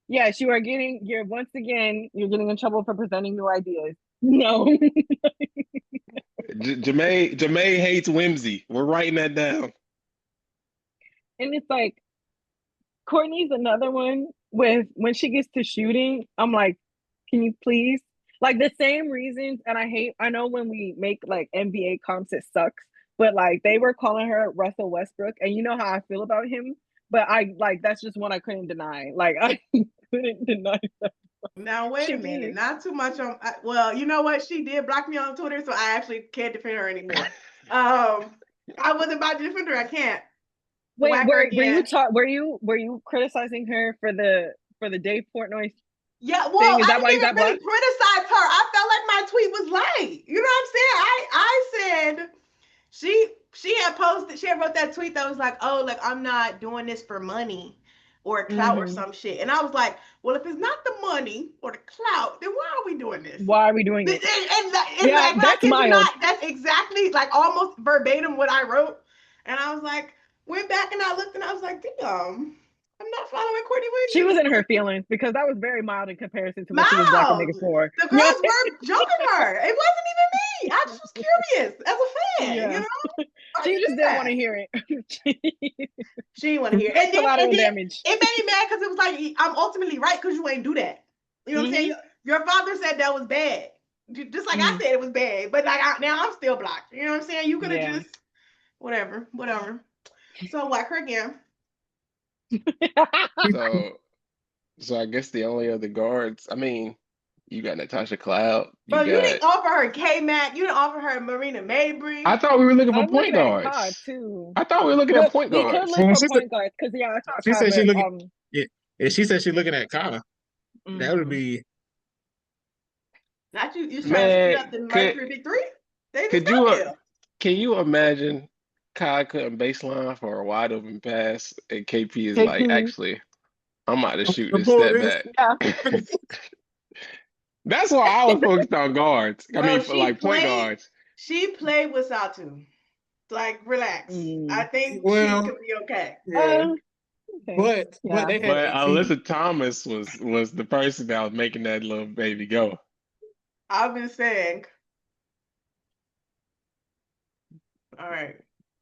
yes, you're once again you're getting in trouble for presenting new ideas. No. Jamae hates whimsy. We're writing that down. And it's like Courtney's another one with when she gets to shooting, I'm like, can you please? Like the same reasons, and I know when we make like NBA comps, it sucks, but like they were calling her Russell Westbrook, and you know how I feel about him, but I like that's just one I couldn't deny. Like I couldn't deny that Now, wait she a minute. be. Not too much on. Well, you know what? She did block me on Twitter, so I actually can't defend her anymore. I wasn't about to defend her. I can't. Wait, Whack her were you again. were you criticizing her for the Dave Portnoy Yeah, well, thing? Is that I why you didn't got even really blocked? criticize her. I felt like my tweet was light. You know what I'm saying? I said she had posted, she had wrote that tweet that was like, oh, like I'm not doing this for money or clout or Mm-hmm. some shit. And I was like, well, if it's not the money or the clout, then why are we doing this? Why are we doing it? And Yeah, like, when I that's kid you mild. not, that's exactly like almost verbatim what I wrote. And I was like, went back and I looked and I was like, damn, I'm not following Courtney She was Williams. in her feelings because that was very mild in comparison to what she was blocking Miles. niggas for. The Yeah, girls were joking her. It wasn't even me. I just was curious as a fan, you yeah. know? Why She you just do didn't want to that? hear it. She didn't want to hear. And then Collateral and then damage. it made me mad because it was like I'm ultimately right because you ain't do that. You know what I'm saying? Mm-hmm. Your father said that was bad. Just like I Mm, said it was bad. But like now I'm still blocked. You know what I'm saying? You could have yeah. just whatever. So whack her again. So I guess the only other guards, I mean, you got Natasha Cloud, you Bro, you got didn't offer her K Mac. You didn't offer her Marina I Mabry. thought we were looking for I'm point looking at Ka guards. too. I thought we were looking at But point we could guards. look Well, for point guards because yeah, I thought she Ka, said she but looking. Yeah, yeah, she said she's looking at Kana. That would mhm. be. Not you. You trying to speed up Man, the Mercury Big Three? They just could got you here. can you imagine Kai cutting baseline for a wide open pass and KP is like, KP. actually, I'm about to shoot The this pull step this. back. Yeah. That's why I was focused on guards. I Bro, mean, for like point guards. she played with Satu. Like, relax. I Mm. think she Well, could be okay. yeah, Okay. but Yeah. they had But 18. Alyssa Thomas was the person that was making that little baby go. I've been saying, all right.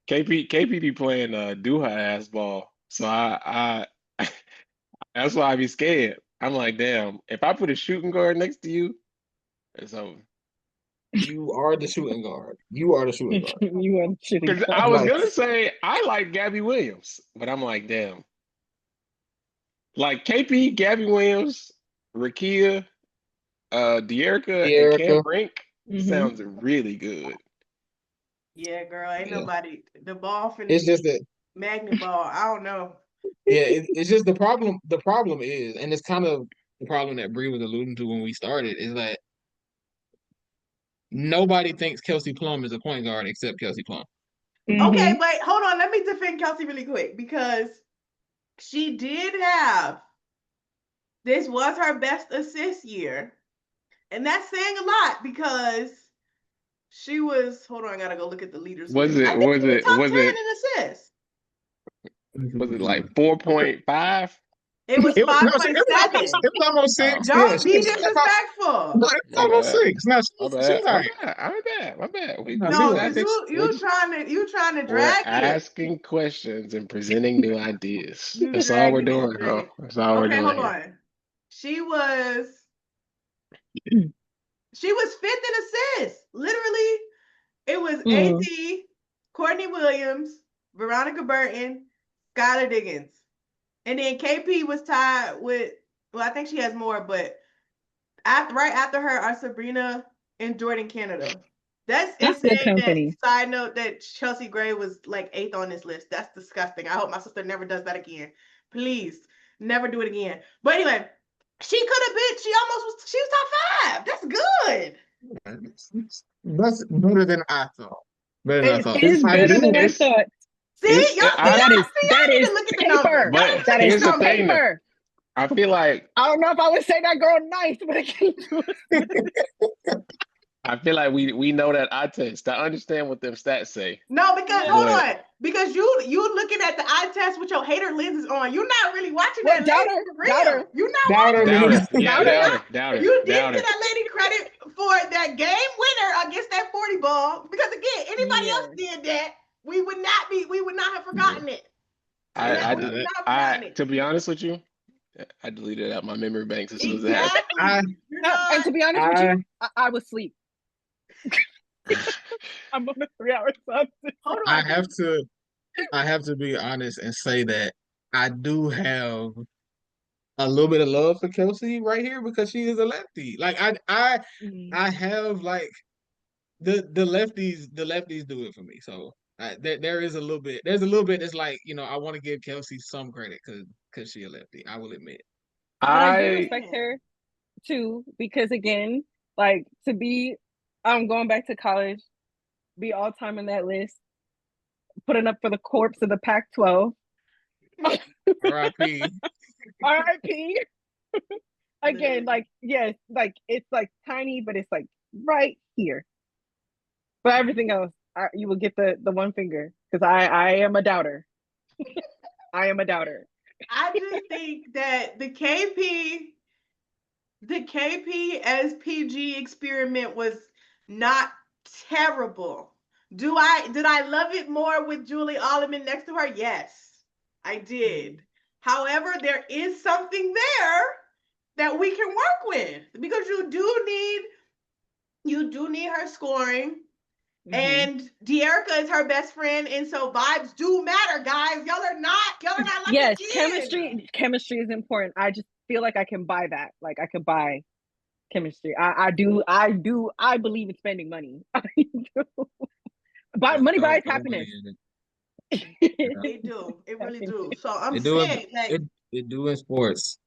KP be playing do her ass ball. So I that's why I be scared. I'm like, damn, if I put a shooting guard next to you, it's over. You are the shooting guard. You are the shooting guard. You were shitting Because I was guard. Like, gonna say I like Gabby Williams, but I'm like, damn. Like KP, Gabby Williams, Rickea, De'Erica, and Cam Erica. Brink Mm-hmm. sounds really good. Yeah, girl, ain't Yeah. nobody. The ball finna It's just be that. magnet ball. I don't know. Yeah, it's just the problem. The problem is, and it's kind of the problem that Bree was alluding to when we started, is that nobody thinks Kelsey Plum is a point guard except Kelsey Plum. Okay, Mm-hmm. wait, hold on. Let me defend Kelsey really quick because she did have this was her best assist year. And that's saying a lot because she was, hold on, I gotta go look at the leaders Was list. I it think was she was it top was 10 it in assists. was it like 4.5? It was It was, no, 5.7. it was almost 6. Yeah, Don't be disrespectful. it was My almost bad. 6. No, My she was bad. all My right. bad. My bad. No, she No, was all because right. you trying to We're drag it. asking questions and presenting new ideas. You That's all we're dragging doing, huh? it. That's all we're Okay, doing hold here. on. She was fifth in assists. Literally, it was AD, Courtney Williams, Veronica Burton, Skylar Diggins. And then KP was tied with, well, I think she has more, but right after her are Sabrina and Jordan Canada. That's good insane. company. Side note that Chelsea Gray was like 8th on this list. That's disgusting. I hope my sister never does that again. Please, never do it again. But anyway, she could have been. She was top 5. That's good. That's better than I thought. Better than I thought. It is better than I It's thought. See, it's y'all I That is need to look at the paper. numbers. but That here's is the thing though. paper. I feel like I don't know if I would say that girl nice, but it came to we know that eye test. I understand what them stats say. No, because Yeah. hold on, because you looking at the eye test with your hater lenses on. You're not really watching Well, that doubt lady her, for real. doubt her. You're not Doubt her, watching Doubt nigga. her. Yeah, doubt her. You did Doubt give her. that lady credit for that game winner against that 40 ball. Because again, anybody else did that, we would not have forgotten it. We would not have forgotten it. To be honest with you, I deleted out my memory banks as soon as it happened. Exactly. And to be honest with you, I was asleep. I'm on a 3-hour sub. Hold on. I have to be honest and say that I do have a little bit of love for Kelsey right here because she is a lefty. Like I have like the lefties do it for me. So there's a little bit that's like, I want to give Kelsey some credit because she a lefty. I will admit. But I do respect her too, because again, like to be going back to college, be all time in that list, putting up for the corpse of the Pac-12. R.I.P. R.I.P. Again, like, yes, like it's like tiny, but it's like right here. But everything else, you will get the one finger because I am a doubter. I am a doubter. I just think that the KP as PG experiment was not terrible. Did I love it more with Julie Alleman next to her? Yes, I did. However, there is something there that we can work with because you do need her scoring. And De'Erica is her best friend, and so vibes do matter, guys. Y'all are not like yes, chemistry is important. I just feel like I can buy that. Like I could buy chemistry. I believe in spending money. But money buys happiness. They do. It really do. So I'm saying like they do in sports.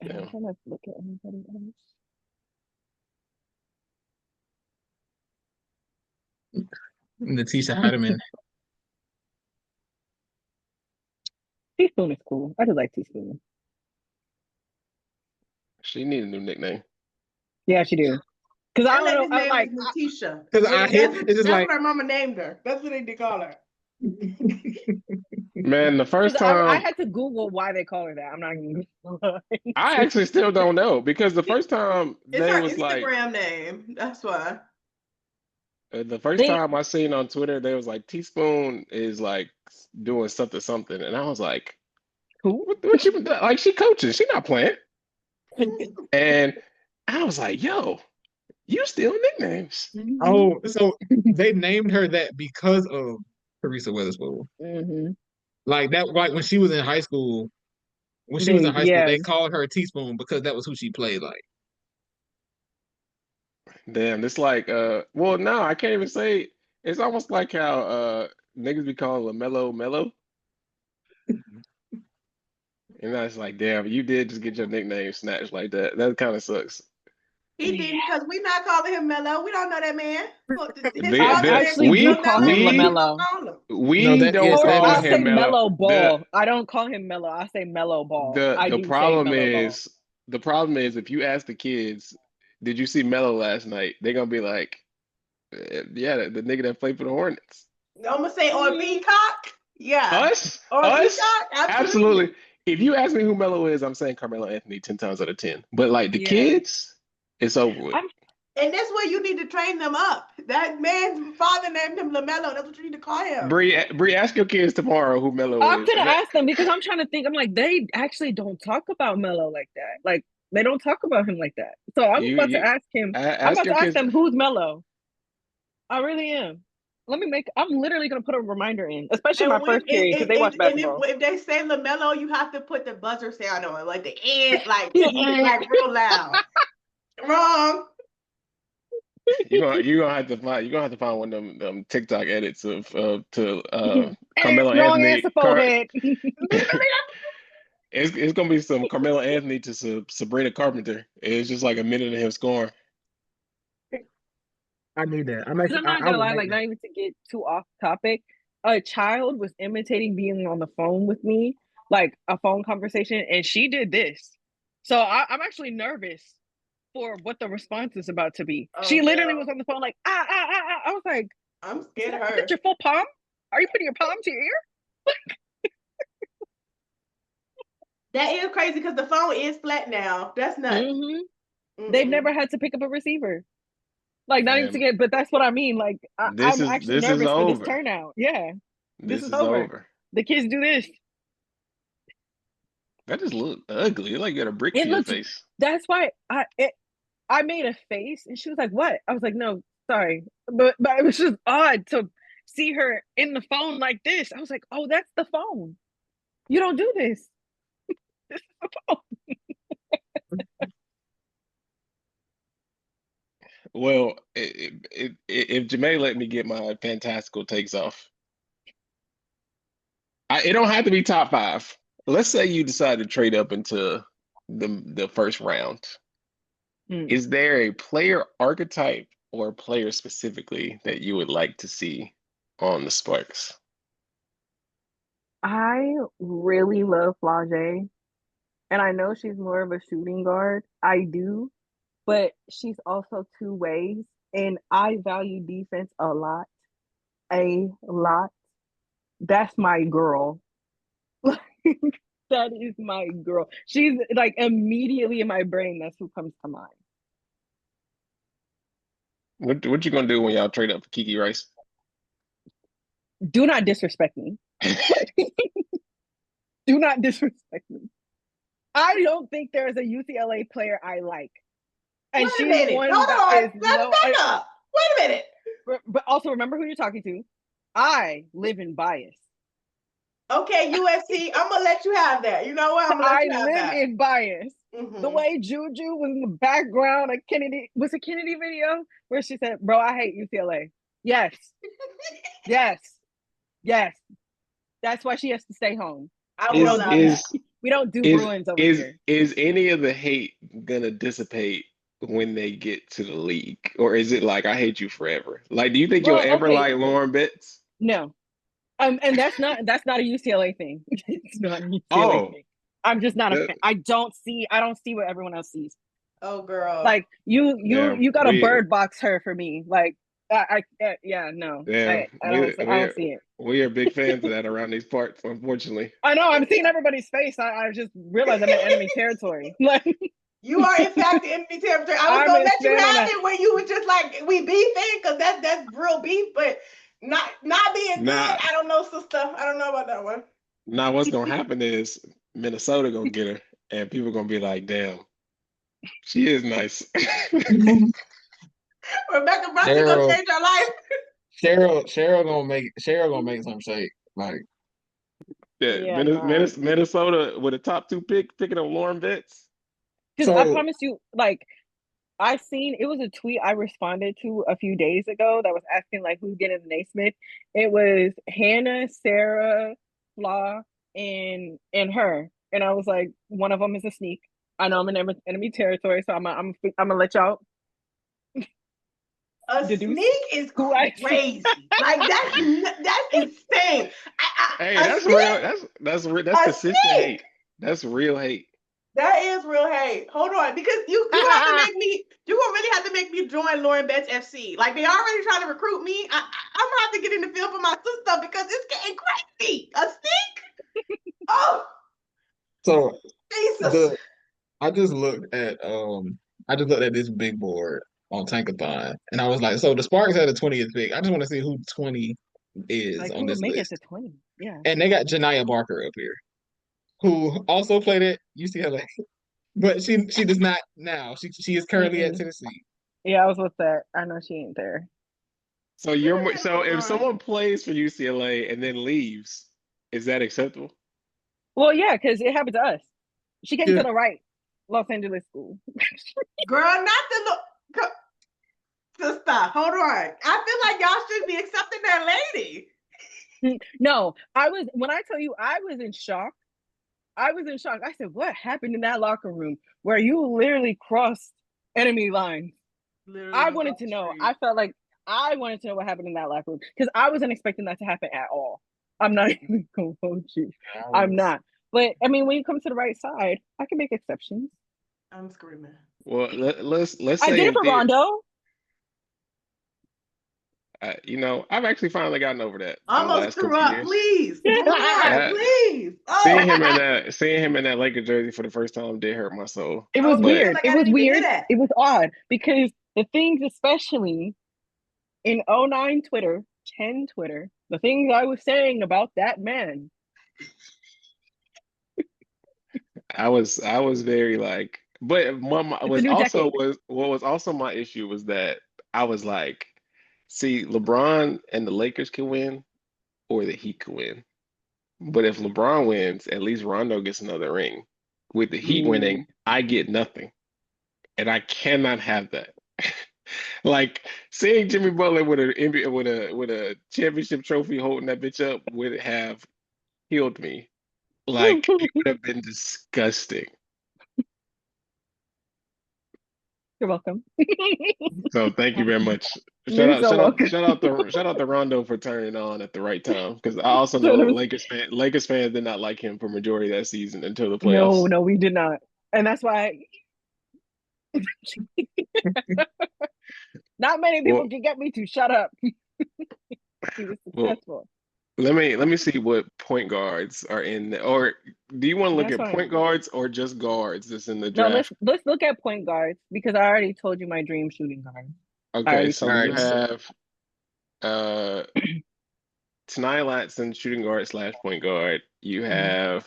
I'm trying to look at anybody else. Natisha Hardeman. Teaspoon is cool. I just like Teaspoon. She need a new nickname. Yeah, she do. Because I don't know. Name like Natisha. That's what her mama named her. That's what they did call her. Man, the first time I had to Google why they call her that. I'm not even. I actually still don't know because the first time it's her Instagram name. That's why. The first time I seen on Twitter, they was like Teaspoon is like doing something, and I was like, "Who? What you like? She coaching, she not playing." And I was like, "Yo, you steal nicknames." Oh, so they named her that because of Teresa Weatherspoon. Like that, like when she was in high school. When she was in high school, they called her Teaspoon because that was who she played like. Damn, it's like well, no, I can't even say. It's almost like how niggas be calling LaMelo Mello. And that's like, damn, you did just get your nickname snatched like that. That kind of sucks. He didn't, because we not calling him Mello. We don't know that man. I actually do call him LaMelo. We don't call him Mellow Ball. I don't call him Mello. I say Mellow Ball. The problem is if you ask the kids, did you see Mello last night? They're gonna be like, yeah, the nigga that played for the Hornets. I'm gonna say on Peacock. Yeah. Us? On Us? Peacock, Absolutely. If you ask me who Melo is, I'm saying Carmelo Anthony 10 times out of 10. But like the Yeah. kids, it's over with. And that's where you need to train them up. That man's father named him LaMelo. That's what you need to call him. Bree, ask your kids tomorrow who Melo I'm is. gonna ask them because I'm trying to think. I'm like, they actually don't talk about Melo like that. Like, they don't talk about him like that. So I'm about to ask him. I'm ask about your to ask kids. them who's Melo. I really am. I'm literally gonna put a reminder in, especially my first period because they watch basketball. If they say LaMelo, you have to put the buzzer sound on, like the end, like real loud. Wrong. You're gonna have to find one of them TikTok edits of Carmelo Wrong Anthony. answer, forehead. It's gonna be some Carmelo Anthony to Sabrina Carpenter. It's just like a minute of him scoring. I need that. I'm not gonna lie, like, not even to get too off topic. A child was imitating being on the phone with me, like a phone conversation, and she did this. So I'm actually nervous for what the response is about to be. Oh, she literally was on the phone like, I was like, I'm scared of is her. that your full palm? Are you putting your palm to your ear? That is crazy because the phone is flat now. That's nuts. They've never had to pick up a receiver. Like, not even to get, but that's what I mean. Like, I'm actually nervous for this turnout. Yeah. This is over. The kids do this. That just look ugly. It's like you got a brick to your face. That's why I made a face and she was like, what? I was like, no, sorry. But it was just odd to see her in the phone like this. I was like, oh, that's the phone. You don't do this. This is the phone. Well, if Jamae let me get my fantastical takes off, it don't have to be top 5. Let's say you decide to trade up into the first round. Is there a player archetype or a player specifically that you would like to see on the Sparks? I really love Flage, and I know she's more of a shooting guard. I do, but she's also two ways, and I value defense a lot. A lot. That's my girl. That is my girl. She's like immediately in my brain. That's who comes to mind. What you gonna do when y'all trade up for Kiki Rice? Do not disrespect me. Do not disrespect me. I don't think there is a UCLA player I like. And she's one that is no. Wait a minute. But also remember who you're talking to. I live in bias. Okay, USC, I'm gonna let you have that. You know what? I live in bias. The way Juju was in the background of Kennedy, was a Kennedy video where she said, bro, I hate UCLA. Yes. Yes. That's why she has to stay home. We don't do Bruins over here. Is any of the hate gonna dissipate when they get to the league? Or is it like, I hate you forever? Like, do you think you'll ever like Lauren Betts? No. And that's not a UCLA thing. It's not a UCLA thing. I'm just not a fan. I don't see what everyone else sees. Oh, girl. Like, you got to bird box her for me. Like, I don't see it. We are big fans of that around these parts, unfortunately. I know. I'm seeing everybody's face. I just realized I'm in enemy territory. Like, you are in fact in enemy territory. I was gonna let you have it when you were just like, we beefing, because that's real beef, but not being good. I don't know, sister. I don't know about that one. Now what's gonna happen is Minnesota gonna get her, and people gonna be like, "Damn, she is nice." Rebecca Brunson gonna change her life. Cheryl gonna make some shake. Like, Minnesota with a top 2 pick picking up Lauren Betts. Because I promise you, like, I seen, it was a tweet I responded to a few days ago that was asking like who's getting the Naismith. It was Hannah, Sarah, Flaw, and her. And I was like, one of them is a sneak. I know I'm in enemy territory, so I'm gonna let y'all. A sneak is crazy. Like that's insane. Hey, that's real. That's consistent hate. That's real hate. That is real hate. Hold on, because you have to make me. You gonna really have to make me join Lauren Betts FC. Like they already trying to recruit me. I'm gonna have to get in the field for my sister because it's getting crazy. A stink. Oh So Jesus. I just looked at this big board on Tankathon, and I was like, so the Sparks had a 20th pick. I just want to see who 20 is Like on who would this make it list. to 20? Yeah. And they got Janiyah Barker up here, who also played at UCLA, but she does not now. She is currently at Mm-mm. Tennessee. Yeah, I was with that. I know she ain't there. So so if someone plays for UCLA and then leaves, is that acceptable? Well, yeah, because it happened to us. She came Yeah. to the right Los Angeles school. Girl, not the look. Sister, hold on. I feel like y'all should be accepting that lady. No, when I tell you I was in shock. I was in shock. I said, what happened in that locker room where you literally crossed enemy lines? Literally I went wanted across to the know. street. I felt like I wanted to know what happened in that locker room because I wasn't expecting that to happen at all. I'm not even gonna hold you. I'm not. But I mean, when you come to the right side, I can make exceptions. I'm screaming. Well, let's I say did it in for theory, Rondo. I've actually finally gotten over that in the Almost last threw couple of up. years. Please. Hold on. Uh, Please. seeing him Oh. in that Lakers jersey for the first time did hurt my soul. It was Oh, me But too. weird. Like It I was didn't even hear weird. that. It was odd because the things, especially in '09 Twitter, 10 Twitter, the things I was saying about that man. I was very like, but It's a new decade. what was also my issue was that I was like, see, LeBron and the Lakers can win, or the Heat can win. But if LeBron wins, at least Rondo gets another ring. With the Heat winning, I get nothing, and I cannot have that. Like seeing Jimmy Butler with a NBA with a championship trophy holding that bitch up would have killed me. Like it would have been disgusting. You're welcome. So thank you very much. You're so welcome. Shout out to Rondo for turning on at the right time. Because I also know Lakers fans did not like him for majority of that season until the playoffs. No, we did not. And that's why not many Well, people can get me to shut up. He was well, successful. let me see what point guards are in or do you want to look That's at fine. point guards or just guards that's in the No, draft? let's look at point guards because I already told you my dream shooting guard. Okay, so you have Tanaya Latson, shooting guard slash point guard. You have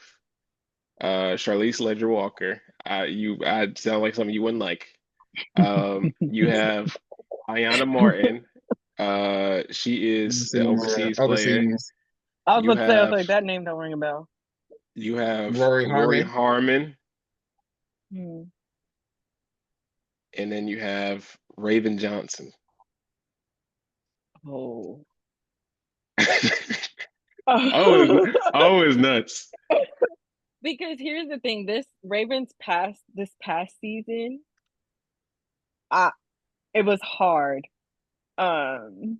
Charlize Ledger Walker. I sound like something you wouldn't like. You have Ayana Martin. She is an overseas player. Overseas. I was You about to say, I was have like, that name don't ring a bell. Rory Harmon, Hmm. and then you have Raven Johnson. Oh. Oh, it's nuts. Because here's the thing, this past season, it was hard. Hmm.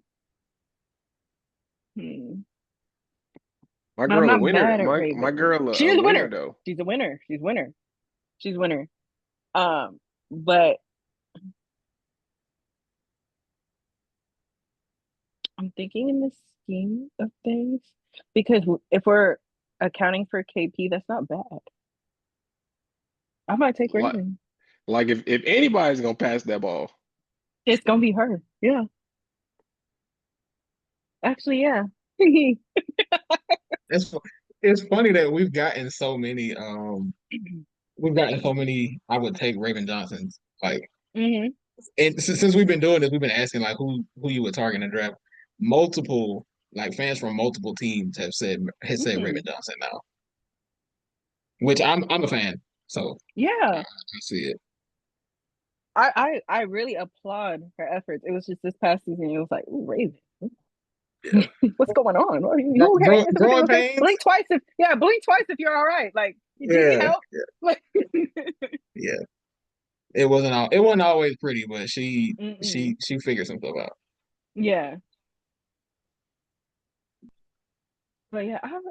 My But I'm girl a not winner. mad at My Raven. girl She a is a winner winner. though. She's a winner. She's a winner. But I'm thinking in the scheme of things because if we're accounting for KP, that's not bad. I might take Like, Raven. like if anybody's gonna pass that ball, It's gonna be her. Yeah. Actually, yeah. It's funny that we've gotten so many I would take Raven Johnsons. Like Hmm. and since we've been doing this, we've been asking like who you would target in the draft. Multiple like fans from multiple teams has said Raven Johnson now. Which I'm a fan. So Yeah. I see it. I really applaud her efforts. It was just this past season, it was like, ooh, Raven. Yeah. What's going on? You okay? Is everything Growing okay? pains. Blink twice if you're all right. Like, do you need Yeah. help? Like, Yeah. It wasn't always pretty, but she mm-mm. she figured some stuff out. Yeah. But yeah, I'm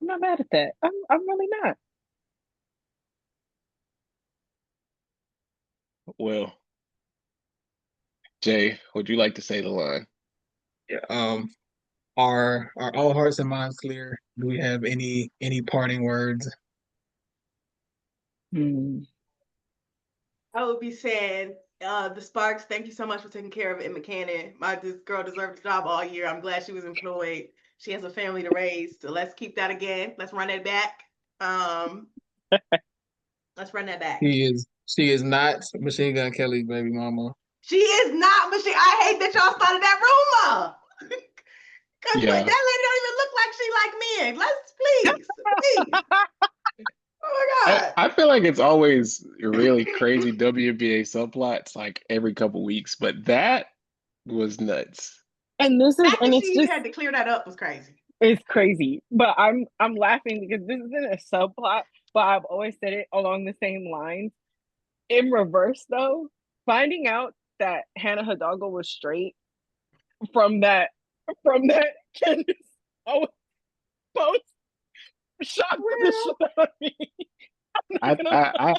not mad at that. I'm really not. Well, Jay, would you like to say the line? Yeah. Are all hearts and minds clear? Do we have any parting words? Hmm. I would be saying, the Sparks, thank you so much for taking care of Emma Cannon. This girl deserved the job all year. I'm glad she was employed. She has a family to raise, so let's keep that again. Let's run that back. Um, let's run that back. She is not Machine Gun Kelly's baby mama. She is not machine. I hate that y'all started that rumor. Cause Yeah. that lady don't even look like she like men. Let's please. Oh my God. I feel like it's always really crazy WNBA subplots like every couple weeks, but that was nuts. And That it's she just had to clear that up was crazy. it's crazy. But I'm laughing because this isn't a subplot, but I've always said it along the same lines. In reverse though, finding out that Hannah Hidalgo was straight from that Candace Owens post shocked the shit out of me. I'm not gonna lie.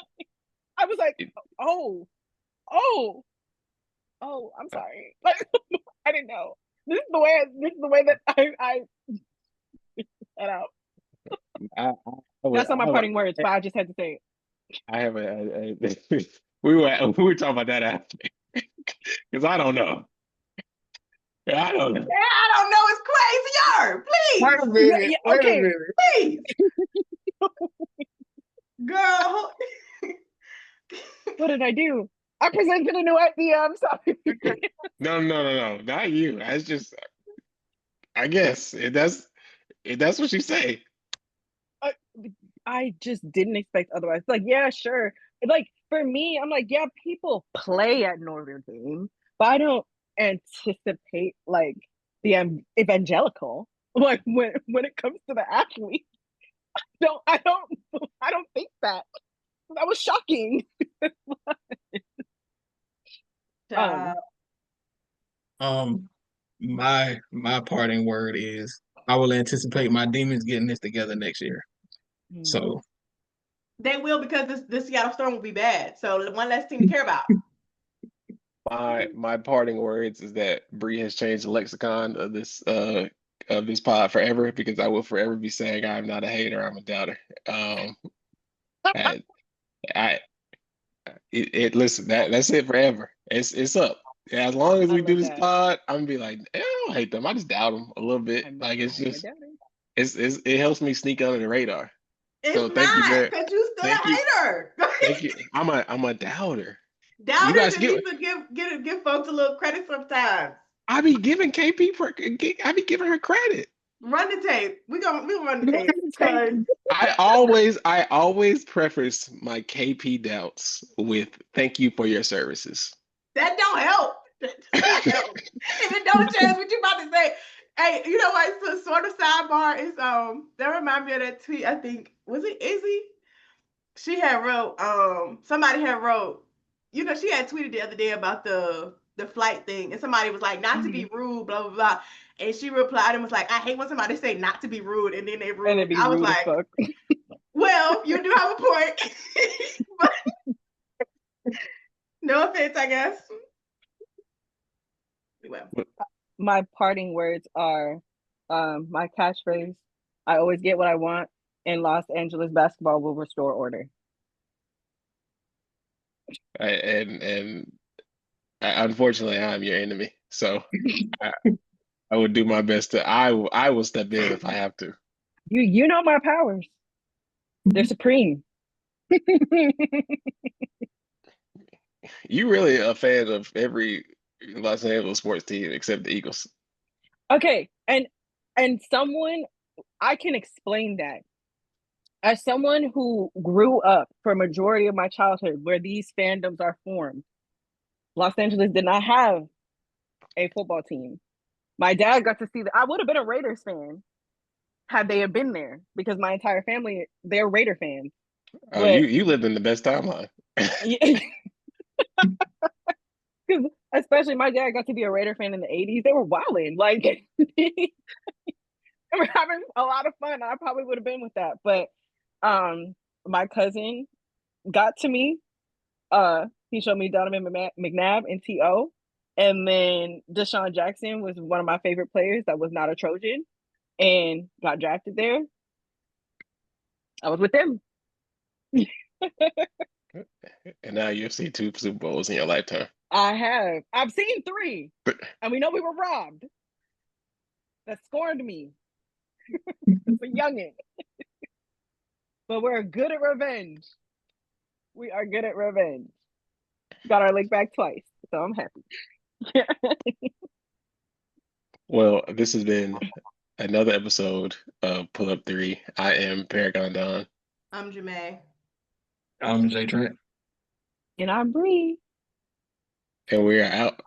I was like, oh, I'm sorry. Like I didn't know. This is the way that I set out. That's not my parting words, but I just had to say it. I have we were talking about that after because I don't know. I don't know. Yeah, I don't know. It's crazier. Wait a Please. minute. Wait a Okay. minute. Please. Girl. What did I do? I presented a new idea. I'm sorry. No, not you. That's just, I guess that's what you say. I just didn't expect otherwise. Like, yeah, sure. Like for me, I'm like, yeah, people play at Notre Dame, but I don't anticipate like the evangelical. Like when it comes to the athlete, I don't think that. That was shocking. Child. My parting word is I will anticipate my demons getting this together next year. So They will, because this Seattle Storm will be bad. So one less team to care about. My parting words is that Bree has changed the lexicon of this pod forever because I will forever be saying I'm not a hater, I'm a doubter. I, I listen, that's it forever. It's up. Yeah, as long as we do this pod, I'm gonna be like, I don't hate them. I just doubt them a little bit. Like it's just it helps me sneak under the radar. It's So thank you not, because you still a hater. Thank you. I'm a doubter. You Doubters guys need to give folks a little credit sometimes. I be giving I be giving her credit. Run the tape. We gonna run the tape. I always preface my KP doubts with thank you for your services. That don't help. That does not help. If it don't change what you about to say. Hey, you know what? So sort of sidebar is that remind me of that tweet. I think was it Izzy? She had wrote somebody had wrote, she had tweeted the other day about the flight thing, and somebody was like, not to be rude, blah blah blah. And she replied and was like, I hate when somebody say not to be rude and then they rude. And I was like, well, you do have a point. But no offense, I guess. Well. My parting words are my catchphrase, I always get what I want, and Los Angeles basketball will restore order. Unfortunately, I'm your enemy. So I would do my best to. I will step in if I have to. You know my powers. They're supreme. You really a fan of every Los Angeles sports team except the Eagles. Okay, and someone I can explain that. As someone who grew up for a majority of my childhood where these fandoms are formed, Los Angeles did not have a football team. My dad got to see that. I would have been a Raiders fan had they have been there because my entire family, they're Raider fans. Oh, you lived in the best timeline. Because especially my dad got to be a Raider fan in the 80s. They were wilding. Like they were having a lot of fun. I probably would have been with that. But my cousin got to me. He showed me Donovan McNabb and T.O. And then Deshaun Jackson was one of my favorite players that was not a Trojan and got drafted there. I was with them. And now you've seen 2 Super Bowls in your lifetime. I have. I've seen 3. And we know we were robbed. That scorned me. It's a youngin'. But we're good at revenge. We are good at revenge. Got our lick back twice, so I'm happy. Well, this has been another episode of Pull Up 3. I am Paragon Don. I'm Jamae. I'm J Trent. And I'm Bree. And we are out.